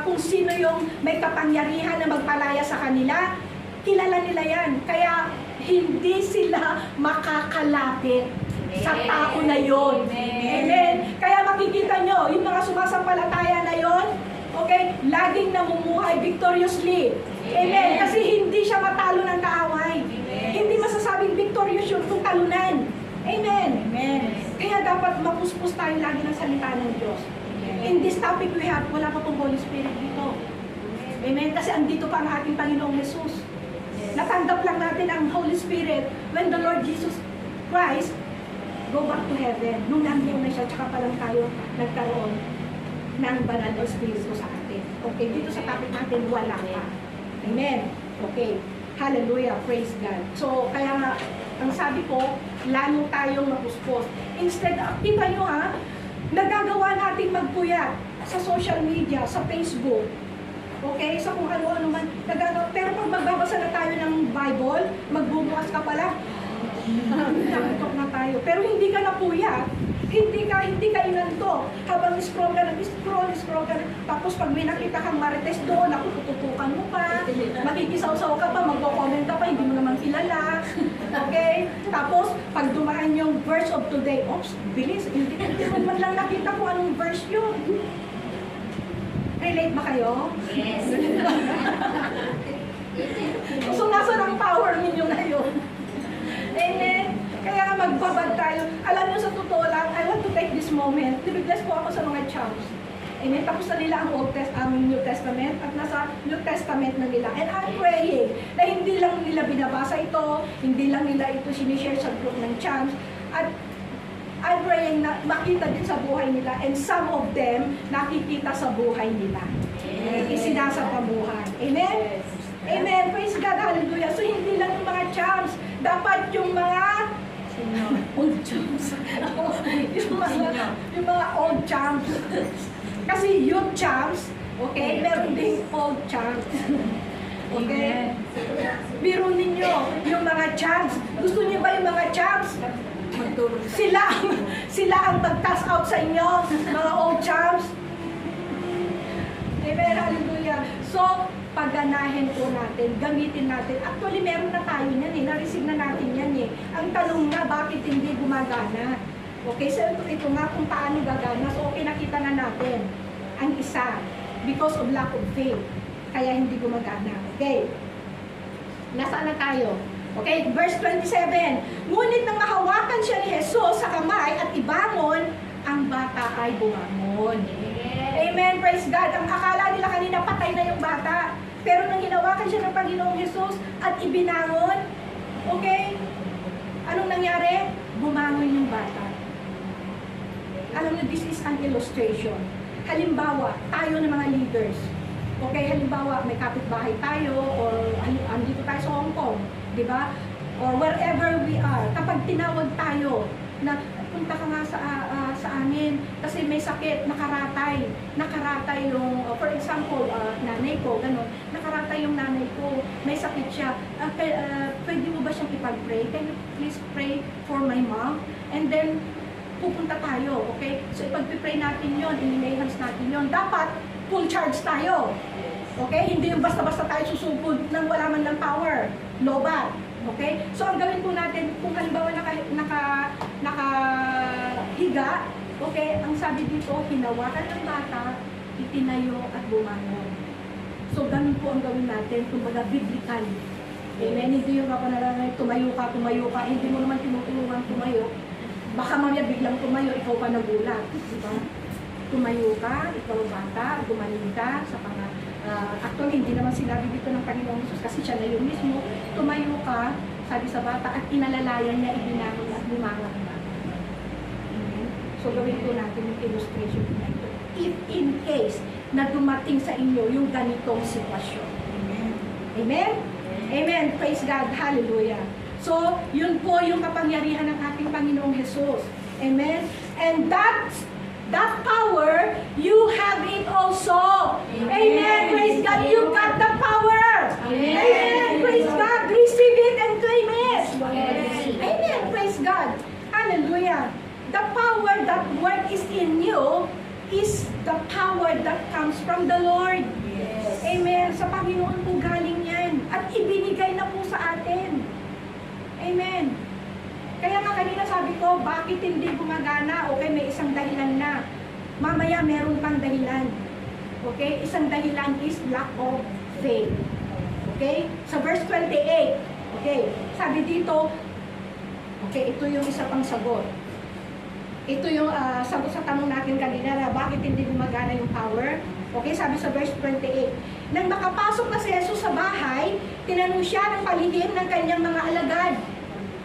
kung sino yung may kapangyarihan na magpalaya sa kanila. Kilala nila yan. Kaya hindi sila makakalapit sa tao na yon. Amen. Kaya makikita nyo, yung mga sumasampalataya na yon, okay, laging namumuhay victoriously. Amen. Kasi hindi siya matalo ng kaaway. Hindi masasabing victorious yun kung talunan. Amen. Amen. Kaya dapat mapuspos tayo lagi ng salita ng Diyos. In this topic we have, wala pa pong Holy Spirit dito. Amen. Kasi andito pa ang ating Panginoong Jesus. Natanggap lang natin ang Holy Spirit when the Lord Jesus Christ go back to heaven. Nung nandiyan na siya, tsaka pa lang tayo nagkaroon ng banal na Espiritu sa atin. Okay, dito sa topic natin, wala pa. Amen. Okay. Hallelujah. Praise God. So, kaya nga, ang sabi ko, lalo tayong mapuspos. Instead, kita nyo nagagawa natin magpuyat sa social media, sa Facebook, okay, sa kung ano-ano man. Pero pag magbabasa na tayo ng Bible, magbubukas ka pala, nakatok na tayo. Pero hindi ka napuyat, hindi ka inantok. Habang scroll ka na, tapos pag may nakita kang marites doon, ako tututukan mo pa, makikisaw-saw ka pa, magko-comment ka pa, hindi mo naman kilala. Okay? Tapos, pag dumaan yung verse of today, oops, bilis, hindi mo man lang nakita kung anong verse yun. Relate ba kayo? Yes. So, nasa ang power ninyo na yun? Amen? Kaya nga magbabad tayo. Alam nyo, sa totoo lang, I want to take this moment. Nibiglas po ako sa mga chums. Amen? Tapos na nila ang New Testament at nasa New Testament na nila. And I'm praying na hindi lang nila binabasa ito, hindi lang nila ito sinishare sa group ng chums. At I'm praying na makita din sa buhay nila, and some of them nakikita sa buhay nila. Isinasa pamuhan. Amen? Amen. Praise God. Hallelujah. So, hindi lang yung mga chums. Dapat yung mga old chums. yung mga old chums. Kasi youth chums, okay, meron ding old chums. Okay? Biro ninyo, yung mga chums. Gusto niyo ba yung mga chums? Sila ang mag-cast out sa inyo, mga old chums. Amen, hallelujah. So, pagganahin po natin, gamitin natin. Actually, meron na tayo niyan na-receive na natin yan Ang tanong na, bakit hindi gumagana? Okay, so ito nga kung paano gagana. So, okay, nakita na natin. Ang isa, because of lack of faith, kaya hindi gumagana. Okay, nasaan na tayo? Okay, verse 27. Ngunit nang mahawakan siya ni Jesus sa kamay at ibangon, ang bata ay ay bumangon. Amen. Amen, praise God. Ang akala nila kanina patay na yung bata. Pero nang hinawakan siya ng Panginoong Jesus at ibinangon, okay? Anong nangyari? Bumangon yung bata. Alam niyo, this is an illustration. Halimbawa, tayo ng mga leaders. Okay, halimbawa, may kapitbahay tayo or andito tayo sa Hong Kong, di ba? Or wherever we are. Kapag tinawag tayo na punta ka nga sa amin kasi may sakit, nakaratay yung, for example, nanay ko, gano'n, nakaratay yung nanay ko, may sakit siya, pwede mo ba siyang ipag-pray? Can you please pray for my mom? And then, pupunta tayo, okay? So, ipag-pray natin yon, i-enhance natin yon. Dapat, full charge tayo. Okay? Hindi yung basta-basta tayo susugod nang wala man ng power. Lobat. Okay? So, ang gawin po natin, kung halimbawa nakahiga, okay, ang sabi dito, hinawakan ng bata, itinayo at bumangon. So, ganun po ang gawin natin, kumbaga biblical. Amen? Hindi yung kapanalanay, tumayo ka, hindi mo naman tinutulungan tumayo. Baka mamaya biglang tumayo, ikaw pa nagulat. Diba? Tumayo ka, ikaw bata, gumaling ka sa actually, hindi naman sinabi dito ng Panginoong Jesus kasi siya na yun mismo. Tumayo ka, sabi sa bata, at inalalayan niya, ibinangon at bumangon na. So, gawin po natin yung illustration na ito. If in case na dumating sa inyo yung ganitong sitwasyon. Amen? Amen? Amen. Praise God. Hallelujah. So, yun po yung kapangyarihan ng ating Panginoong Jesus. Amen? And that power, you have it also. Amen. Praise God. You got the power. Amen. Praise God. Receive it and claim it. Amen. Praise God. Hallelujah. The power that work is in you is the power that comes from the Lord. Amen. Sa Panginoon po galing yan. At ibinigay na po sa atin. Amen. Kaya nga kanina sabi ko, bakit hindi gumagana? Okay, may isang dahilan na. Mamaya meron pang dahilan. Okay? Isang dahilan is lack of faith. Okay? Sa verse 28, okay, sabi dito, okay, ito yung isa pang sagot. Ito yung sagot sa tanong natin kanina na bakit hindi gumagana yung power. Okay, sabi sa verse 28, nang makapasok na si Jesus sa bahay, tinanong siya ng palihim ng kanyang mga alagad.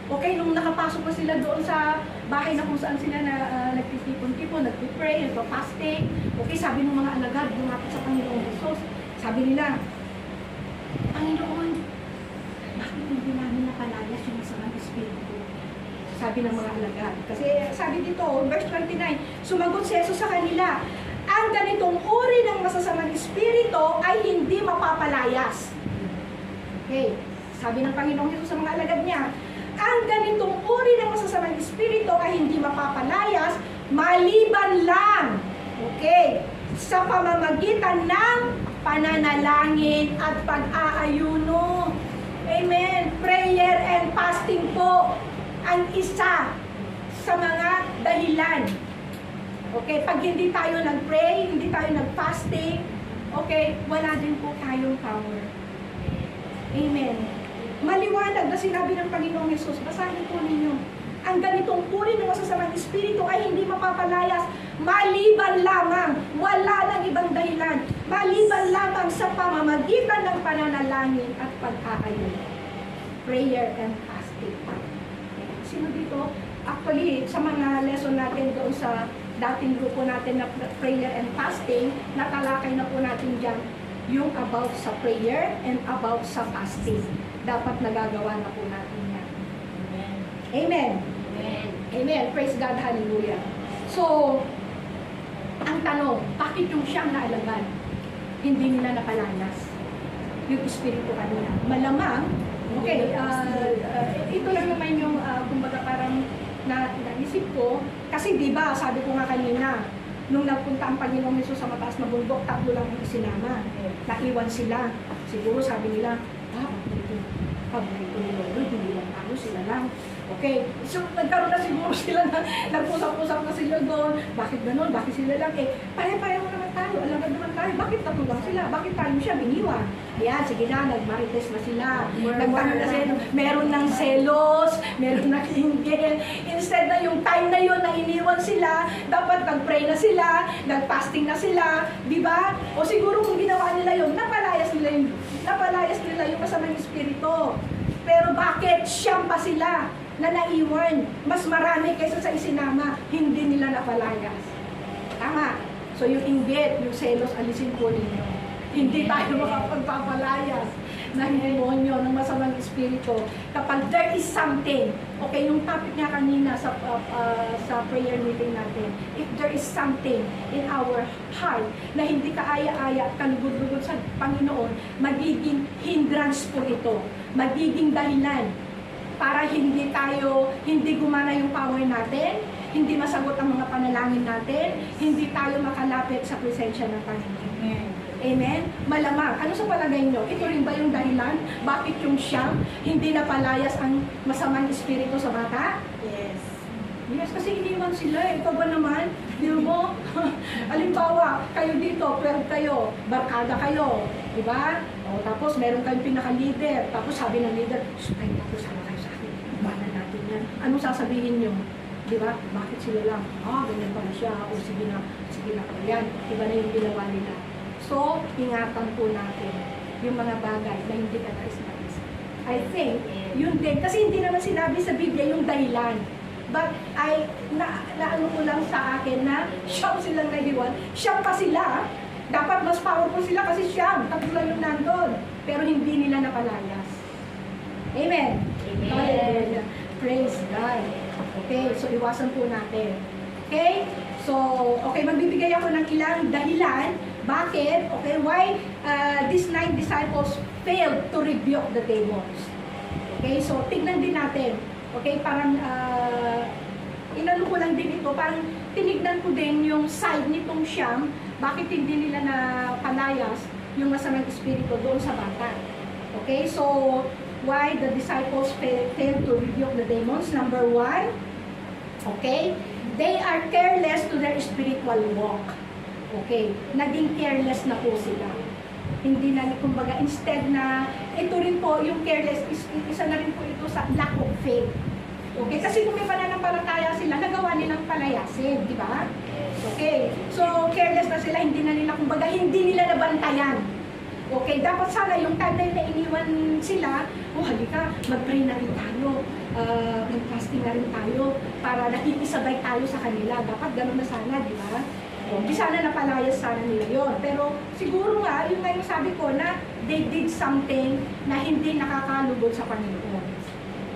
Okay, nung nakapasok na sila doon sa bahay na kung saan sila nagtitipon-tipon, nagpipray, nagpa-fasting. Okay, sabi ng mga alagad, lumapit sa Panginoong Jesus. Sabi nila, Panginoon, bakit hindi namin napalayas yung masamang espiritu? Sabi ng mga alagad. Kasi sabi dito, verse 29, sumagot si Jesus sa kanila, ang ganitong uri ng masasamang espiritu ay hindi mapapalayas. Okay, sabi ng Panginoong Jesus sa mga alagad niya, ang ganitong uri ng masasamang espiritu ay hindi mapapalayas maliban lang, okay, sa pamamagitan ng pananalangin at pag-aayuno. Amen. Prayer and fasting po ang isa sa mga dahilan. Okay, pag hindi tayo nag-pray, hindi tayo nag-fasting, okay, wala din po tayong power. Amen. Maliwanag na sinabi ng Panginoong Jesus, basahin po ninyo. Ang ganitong uri ng masasamang espiritu ay hindi mapapalayas maliban lamang, wala nang ibang dahilan, maliban lamang sa pamamagitan ng pananalangin at pag-aayon. Prayer and fasting. Sino dito? Actually, sa mga lesson natin doon sa dating grupo natin na prayer and fasting, natalakay na po natin dyan yung about sa prayer and about sa fasting. Dapat nagagawa na po natin yan. Amen. Amen. Amen. Amen. Praise God. Hallelujah. So, ang tanong, bakit yung siyang naalagad, hindi nila napalayas yung espiritu kanina? Malamang, okay, ito lang naman yung, kumbaga parang naisip ko, kasi di ba sabi ko nga kanina, nung nagpunta ang Panginoong Hesus sa mataas na bundok, 3 lang ang isinama. Naiwan sila. Siguro sabi nila, paborito ni Lord, hindi lang ako, sila lang. Okay, so nagkaroon na siguro sila na, nagpusap-pusap na sila doon. Bakit ganun? Bakit sila lang? Pare-pareho naman tayo, alagad naman tayo. Bakit tatulong sila? Bakit tayo siya biniwan? Ayan, sige na, nagmarites na sila. Nagtanong na sila, meron ng selos, meron ng inggit. Instead na yung time na yun na iniwan sila, dapat nag-pray na na sila, nag-fasting na sila, di ba? O siguro kung ginawa nila yun, napalayas nila yung kasamang espiritu. Pero bakit siyam pa sila na naiwan? Mas marami kaysa sa isinama, hindi nila napalayas. Tama. So yung inggit, yung selos, alisin po ninyo. Hindi tayo makapagpapalayas ng demonyo, ng masamang espiritu. Kapag there is something, okay, yung topic nga kanina sa prayer meeting natin, if there is something in our heart na hindi kaaya-aya at kalugod-lugod sa Panginoon, magiging hindrance po ito. Magiging dahilan para hindi gumana yung power natin, hindi masagot ang mga panalangin natin, hindi tayo makalapit sa presensya ng Panginoon. Amen? Malamang. Ano sa palagay nyo? Ito rin ba yung dahilan? Bakit yung siyam hindi napalayas ang masamang espiritu sa bata? Yes. Yes, kasi iniwan sila. Ito ba naman? Di mo? Halimbawa, kayo dito, 12 kayo, barkada kayo. Diba? O, tapos meron kayong pinaka-leader. Tapos sabi ng leader, ay, tapos sama kayo sa akin. Bahala natin yan. Anong sasabihin nyo? Diba? Bakit sila lang? Ganyan pala siya. O, sige na, yan. Diba na yung ginawa nila? So, ingatan po natin yung mga bagay na hindi ka nais-nais. I think, yun din. Kasi hindi naman sinabi sa Biblia yung dahilan. But, naano ko lang sa akin na siyam silang nahiwan. Siyam pa sila. Dapat mas powerful sila kasi siyam. Tatlo lang yung nandun. Pero hindi nila napalayas. Amen? Amen. Hallelujah. Praise God. Okay, so iwasan po natin. Okay? So, okay, magbibigay ako ng ilang dahilan. Bakit? Okay, why these 9 disciples failed to rebuke the demons? Okay, so tignan din natin. Okay, parang inano ko lang din ito, parang tinignan ko din yung side nitong siyam, bakit hindi nila na palayas yung masamang espiritu doon sa bata. Okay, so why the disciples failed to rebuke the demons? Number 1, okay, they are careless to their spiritual walk. Okay, naging careless na po sila. Hindi na, kumbaga, instead na, ito rin po, yung careless, isa na rin po ito sa lack of faith. Okay, kasi kung may pananampalataya sila, nagawa nilang palayasin, di ba? Okay, so careless na sila, hindi na nila, kumbaga, hindi nila nabantayan. Okay, dapat sana yung time na iniwan sila, halika, mag-pray na rin tayo, mag-fasting na rin tayo, para nakikisabay tayo sa kanila. Dapat ganun na sana, di ba? Di sana napalayas sana nila yun. Pero siguro nga, yung nga yung sabi ko na they did something na hindi nakakalugod sa Panginoon.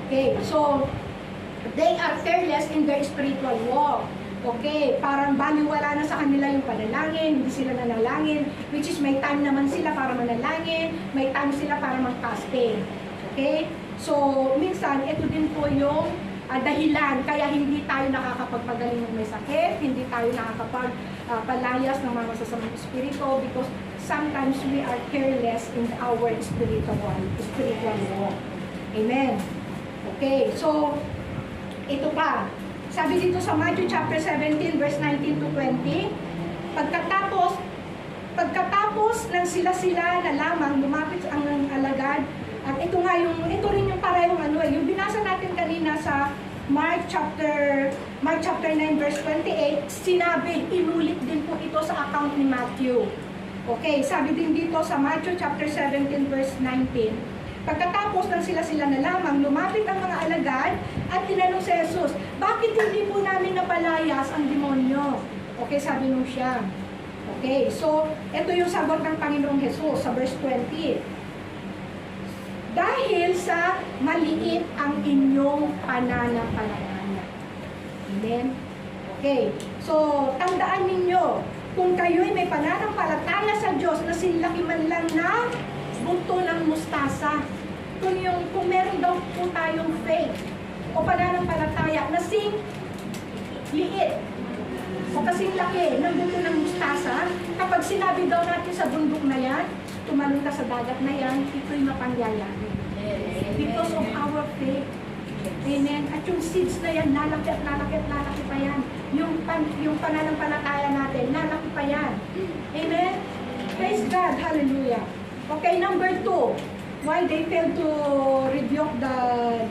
Okay, so they are careless in their spiritual walk. Okay, parang baliwala na sa kanila yung panalangin, hindi sila nanalangin, which is may time naman sila para manalangin, may time sila para mag-fasting. Okay, so minsan, ito din po yung dahilan kaya hindi tayo nakakapagpagaling ng may sakit, hindi tayo nakakapagpalayas ng mga masasamang espiritu because sometimes we are careless in our spiritual walk. Amen. Okay, so ito pa. Sabi dito sa Matthew chapter 17 verse 19 to 20, pagkatapos ng sila na lamang lumapit ang alagad. At ito rin yung parehong yung binasa natin kanina sa Mark chapter 9 verse 28, sinabi, inulit din po ito sa account ni Matthew. Okay, sabi din dito sa Matthew chapter 17 verse 19, pagkatapos ng sila na lamang, lumapit ang mga alagad at tinanong si Jesus, bakit hindi po namin napalayas ang demonyo? Okay, sabi nung siya. Okay, so ito yung sagot ng Panginoong Jesus sa verse 20. Dahil sa maliit ang inyong pananampalataya. Amen? Okay. So, tandaan ninyo, kung kayo'y may pananampalataya sa Diyos na sinlaki man lang na buto ng mustasa, kung meron daw po tayong faith o pananampalataya na liit o kasing laki ng buto ng mustasa, kapag sinabi daw natin sa bundok na yan, tumalon ka sa dagat na yan, ito'y mapangyayari. Because of our faith. Amen. At yung seeds na yan, lalaki pa yan. Yung pananampalataya natin, lalaki pa yan. Amen. Praise God. Hallelujah. Okay, number 2. Why they fail to rebuke the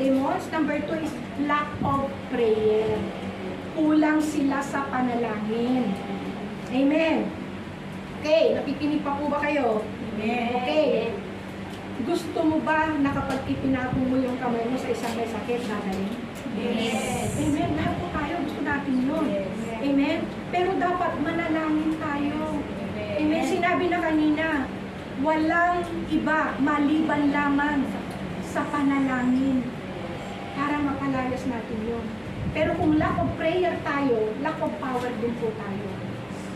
demons? Number 2 is lack of prayer. kulang sila sa panalangin. Amen. Okay, nakikinig pa po ba kayo? Okay. Gusto mo ba na kapag ipinatong mo yung kamay mo sa isang may sakit, dadalhin? Yes. Amen. Lahat po tayo, gusto natin yun. Amen. Pero dapat manalangin tayo. Amen. Sinabi na kanina, walang iba maliban lamang sa panalangin para mapalayas natin yun. Pero kung lack of prayer tayo, lack of power din po tayo.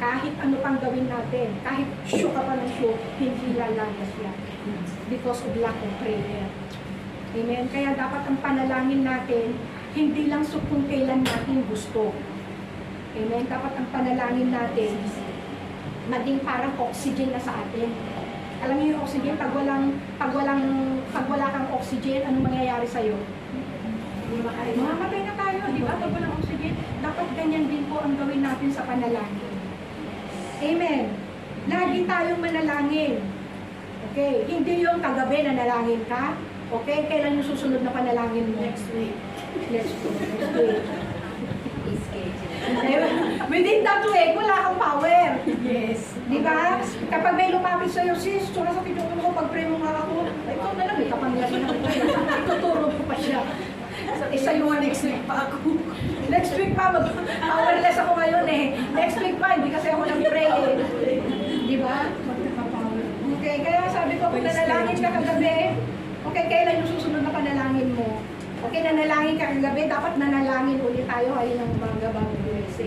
Kahit ano pang gawin natin, kahit show ka pa ng show, hindi lalayas yan. Because of lack of prayer. Amen? Kaya dapat ang panalangin natin, hindi lang kung kailan natin gusto. Amen? Dapat ang panalangin natin, maging parang oxygen na sa atin. Alam niyo yung oxygen, pag wala kang oxygen, anong mangyayari sa'yo? Mamamatay na tayo, di ba? Pag walang oxygen, dapat ganyan din po ang gawin natin sa panalangin. Amen. Lagi tayong manalangin. Okay? Hindi yung kagabi na nalangin ka. Okay? Kailan yung susunod na panalangin mo? Next week. Next week. Schedule. Within that week, wala kang power. Yes. Di ba? Kapag may lumapit sa'yo, sis, sumasakit yung ulo ko, pag-pray mo nga ako, ikaw na lang, may kapangyarihan ako. Ituturo ko pa siya. Isa yung next week pa ako. Next week pa, powerless ako ngayon eh. Next week pa, hindi kasi ako nag-pray eh. Di ba? Okay, kaya sabi ko, kung nanalangin ka kagabi, okay, kailan yung susunod na panalangin mo? Okay, nanalangin ka kagabi, dapat nanalangin ulit tayo ay ng mga bago USA.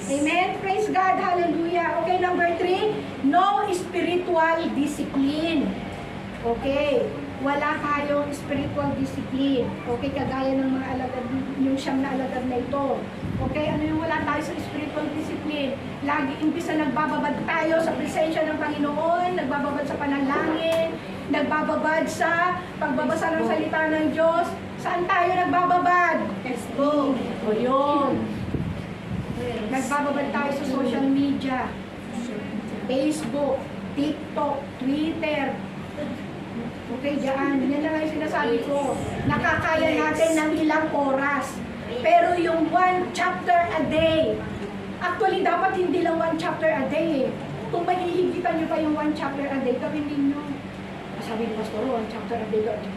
Amen? Praise God, hallelujah. Okay, number 3, no spiritual discipline. Okay, wala tayong spiritual discipline. Okay, kagaya ng mga alagad, yung siyam na alagad na ito. Okay, ano yung wala tayo sa spiritual discipline? Lagi, imbis na nagbababad tayo sa presensya ng Panginoon, nagbababad sa panalangin, nagbababad sa pagbabasa ng salita ng Diyos. Saan tayo nagbababad? Facebook. O yun. Nagbababad tayo sa social media. Facebook, TikTok, Twitter. Okay, diyan. Yan lang yung sinasabi ko. Nakakaya natin ng ilang oras. Pero yung 1 chapter a day, actually dapat hindi lang 1 chapter a day eh. Kung mahihigitan nyo pa yung 1 chapter a day, gawin ninyo. Sabi ni Pastor, 1 chapter a day gawin.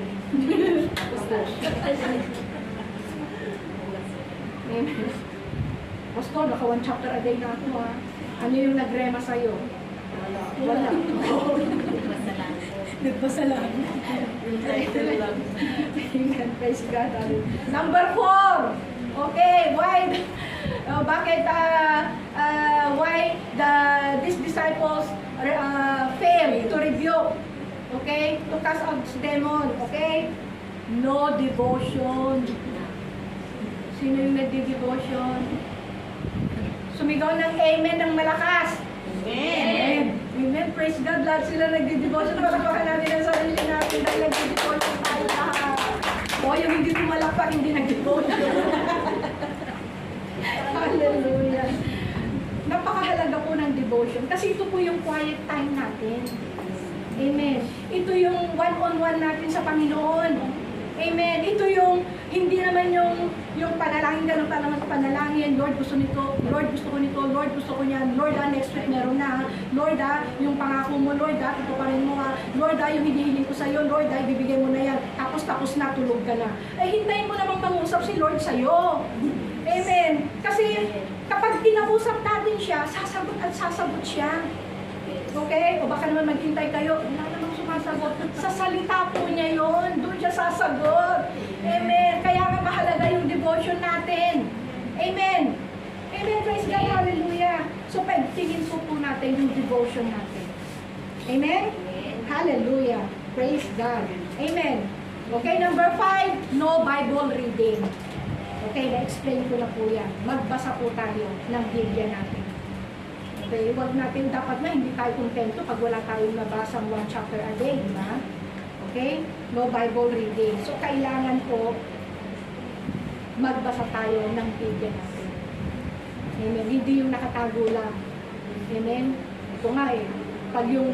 Pastor, naka 1 chapter a day na ako ha. Ano yung nagrema sa'yo? Wala. Nagbasa lang. Amen. Praise God. Number 4. Okay, why these disciples failed to rebuke, okay, to cast out demon, okay? No devotion. Sino yung nagdi-devotion? Sumigaw ng amen ng malakas. Amen. Amen. Praise God. Lahat sila nagdi-devotion. Palakpakan natin ang sarili natin dahil nagdi-devotion tayo lahat. O yung hindi tumalakpak, hindi nag-devotion. Hallelujah. Napakahalaga po ng devotion kasi ito po yung quiet time natin. Amen. Ito yung one-on-one natin sa Panginoon. Amen. Ito yung, hindi naman yung panalangin ka ng panalangin, Lord gusto nito, Lord gusto ko nito, Lord gusto ko niyan, Lord next week meron na, Lord yung pangako mo, Lord ito pa rin mo ha, Lord yung hinihiling ko sa'yo, Lord ibibigay mo na yan, tapos na, tulog ka na. Ay hintayin mo namang pangusap si Lord sa'yo. Amen. Kasi kapag tinausap natin siya, sasagot at sasagot siya. Okay? O baka naman maghintay kayo, wala namang sumasagot. Sa salita po niya yon, doon siya sasagot. Amen. Kaya nga mahalaga yung devotion natin. Amen. Amen. Praise God. Hallelujah. So pagtingin po natin yung devotion natin. Amen? Hallelujah. Praise God. Amen. Okay, number 5, no Bible reading. Okay, na-explain ko na po yan. Magbasa po tayo ng Biblia natin. Okay, huwag natin dapat na hindi tayo kontento pag wala tayong nabasang 1 chapter a day, di ba? Okay? No Bible reading. So, kailangan po magbasa tayo ng Biblia natin. Amen. Hindi yung nakatago lang. Amen? Ito nga eh. Pag yung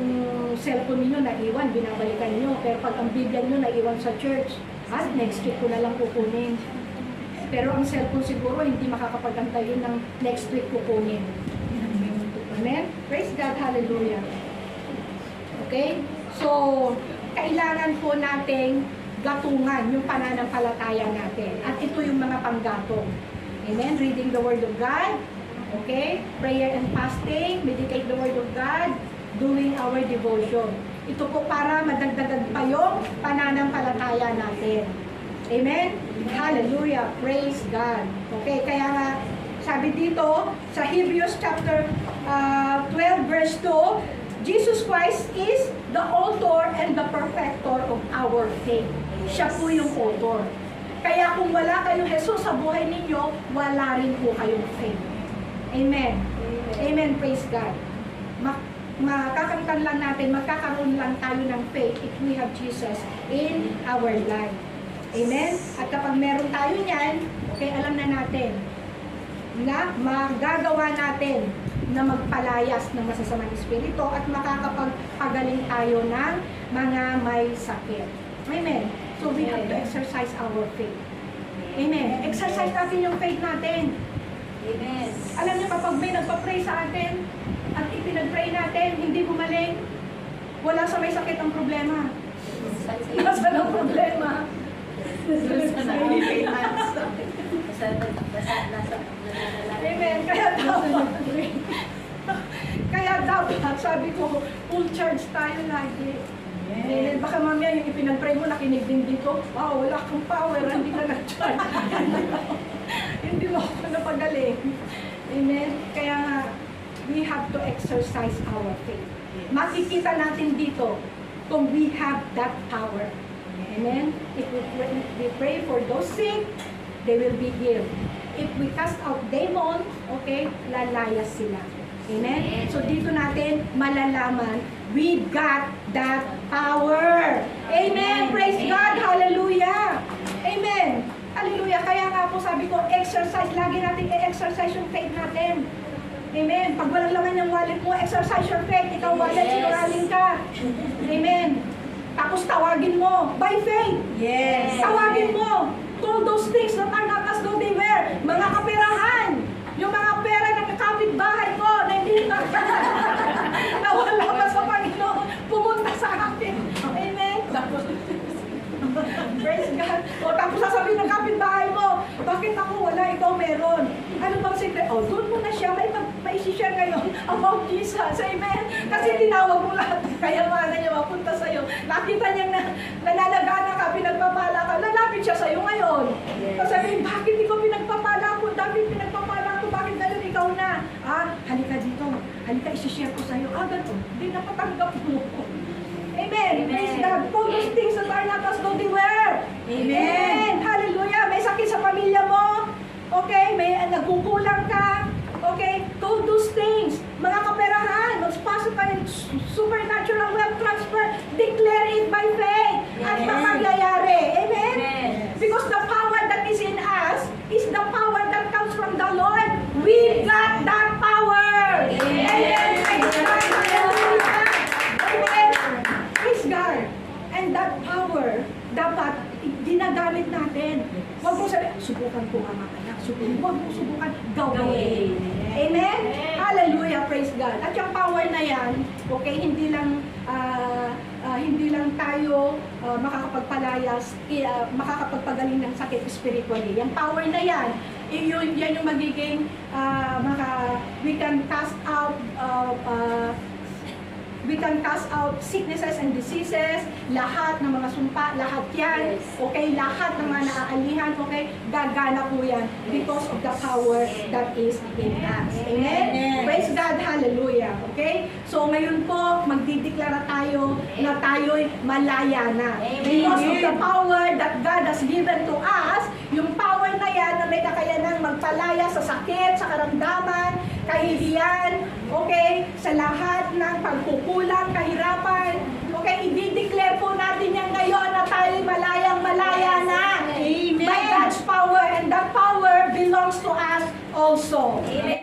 cellphone niyo naiwan, binabalikan niyo. Pero pag ang Biblia niyo naiwan sa church, next week ko na lang kukunin. Pero ang cellphone siguro hindi makakapagantay yun ng next week kukunin. Amen? Praise God, hallelujah. Okay? So, kailangan po nating gatungan yung pananampalataya natin. At ito yung mga panggatong. Amen? Reading the Word of God. Okay? Prayer and fasting. Meditate the Word of God. Doing our devotion. Ito po para madagdagan pa yung pananampalataya natin. Amen? Hallelujah. Praise God. Okay, kaya nga, sabi dito, sa Hebrews chapter 12 verse 2, Jesus Christ is the author and the perfecter of our faith. Siya po yung author. Kaya kung wala kayong Jesus sa buhay ninyo, wala rin po kayong faith. Amen. Amen. Praise God. Makakamtan lang natin, magkakaroon lang tayo ng faith if we have Jesus in our life. Amen? At kapag meron tayo niyan, okay, alam na natin na magagawa natin na magpalayas ng masasamang espiritu at makakapagpagaling tayo ng mga may sakit. Amen? So we have to exercise our faith. Amen? Exercise natin yung faith natin. Amen. Alam niyo, kapag may nagpa-pray sa atin at ipinag-pray natin, hindi gumaling, wala sa may sakit ang problema. Nasa ng problema. Amen. Kaya dapat, sabi ko, full charge tayo lagi. Amen. Baka mamaya yung ipinag-pray mo, nakinig din dito, wow, wala kang power, hindi ka nag-charge. Hindi mo ako napagaling. Amen. Kaya nga, we have to exercise our faith. Makikita natin dito kung we have that power. Amen. If we pray for those sick, they will be healed. If we cast out demons, okay, lalayas sila. Amen. So dito natin malalaman, we got that power. Amen. Praise God. Hallelujah. Amen. Hallelujah. Kaya nga po sabi ko, exercise. Lagi natin i-exercise yung faith natin. Amen. Pag walang laman yung wallet mo, exercise your faith. Ikaw wallet, sinuraling ka. Amen. Tapos tawagin mo, by faith. Yes. Tawagin mo, call those things that are not as though they were. Mga kaperahan. Yung mga pera ng kapitbahay ko na hindi na wala pa sa Panginoon, pumunta sa akin. Amen. Praise God. O tapos sasabihin ng kapitbahay mo, bakit ako wala, ikaw meron? Ano bang secret? O doon mo na siya, may isi-share ngayon about Jesus. Amen. Kasi tinawag mo lahat. Kaya mana niya mapunta sa'yo. Nakita niyang nalalagana ka, pinagpapala ka, lalapit siya sa'yo ngayon. Yes. Sasabihin, bakit ikaw pinagpapala ko? Dapat pinagpapala ko, bakit ganun ikaw na? Halika dito. Halika, isi-share ko sa'yo. Ganun. Hindi napatanggap mo. Amen. Praise God. For those things that are not as though they were. Amen. Hallelujah. May sakit sa pamilya mo. Okay. May nagkukulang ka. Okay. Told those things. Mga kaperahan. Magpasok kayo. Supernatural wealth transfer. Declare it by faith. At makagyayari. Amen. Because the power that is in us is the power that comes from the Lord. We got that power. Amen. Praise God. And that power, dapat ginagamit natin. Huwag mo sabihin, subukan ko ang anak. Huwag mo subukan, gawin. Amen? Hallelujah, praise God. At yung power na yan, okay, hindi lang tayo makakapagpalayas, makakapagpagaling ng sakit spiritually. Yung power na yan, yan yung magiging, we can cast out sicknesses and diseases, lahat ng mga sumpa, lahat yan, okay, lahat ng mga naaalihan, okay, gagana po yan because of the power that is in us. Amen? Praise God, hallelujah, okay? So ngayon po, magdideklara tayo na tayo'y malaya na. Because of the power that God has given to us, yung power na yan na may kakayanang magpalaya sa sakit, sa karamdaman, kahihiyan, okay, sa lahat ng pagkukulang, kahirapan, okay, i-declare po natin yan ngayon na tayo malayang-malaya na. Amen. By God's power, and that power belongs to us also. Amen.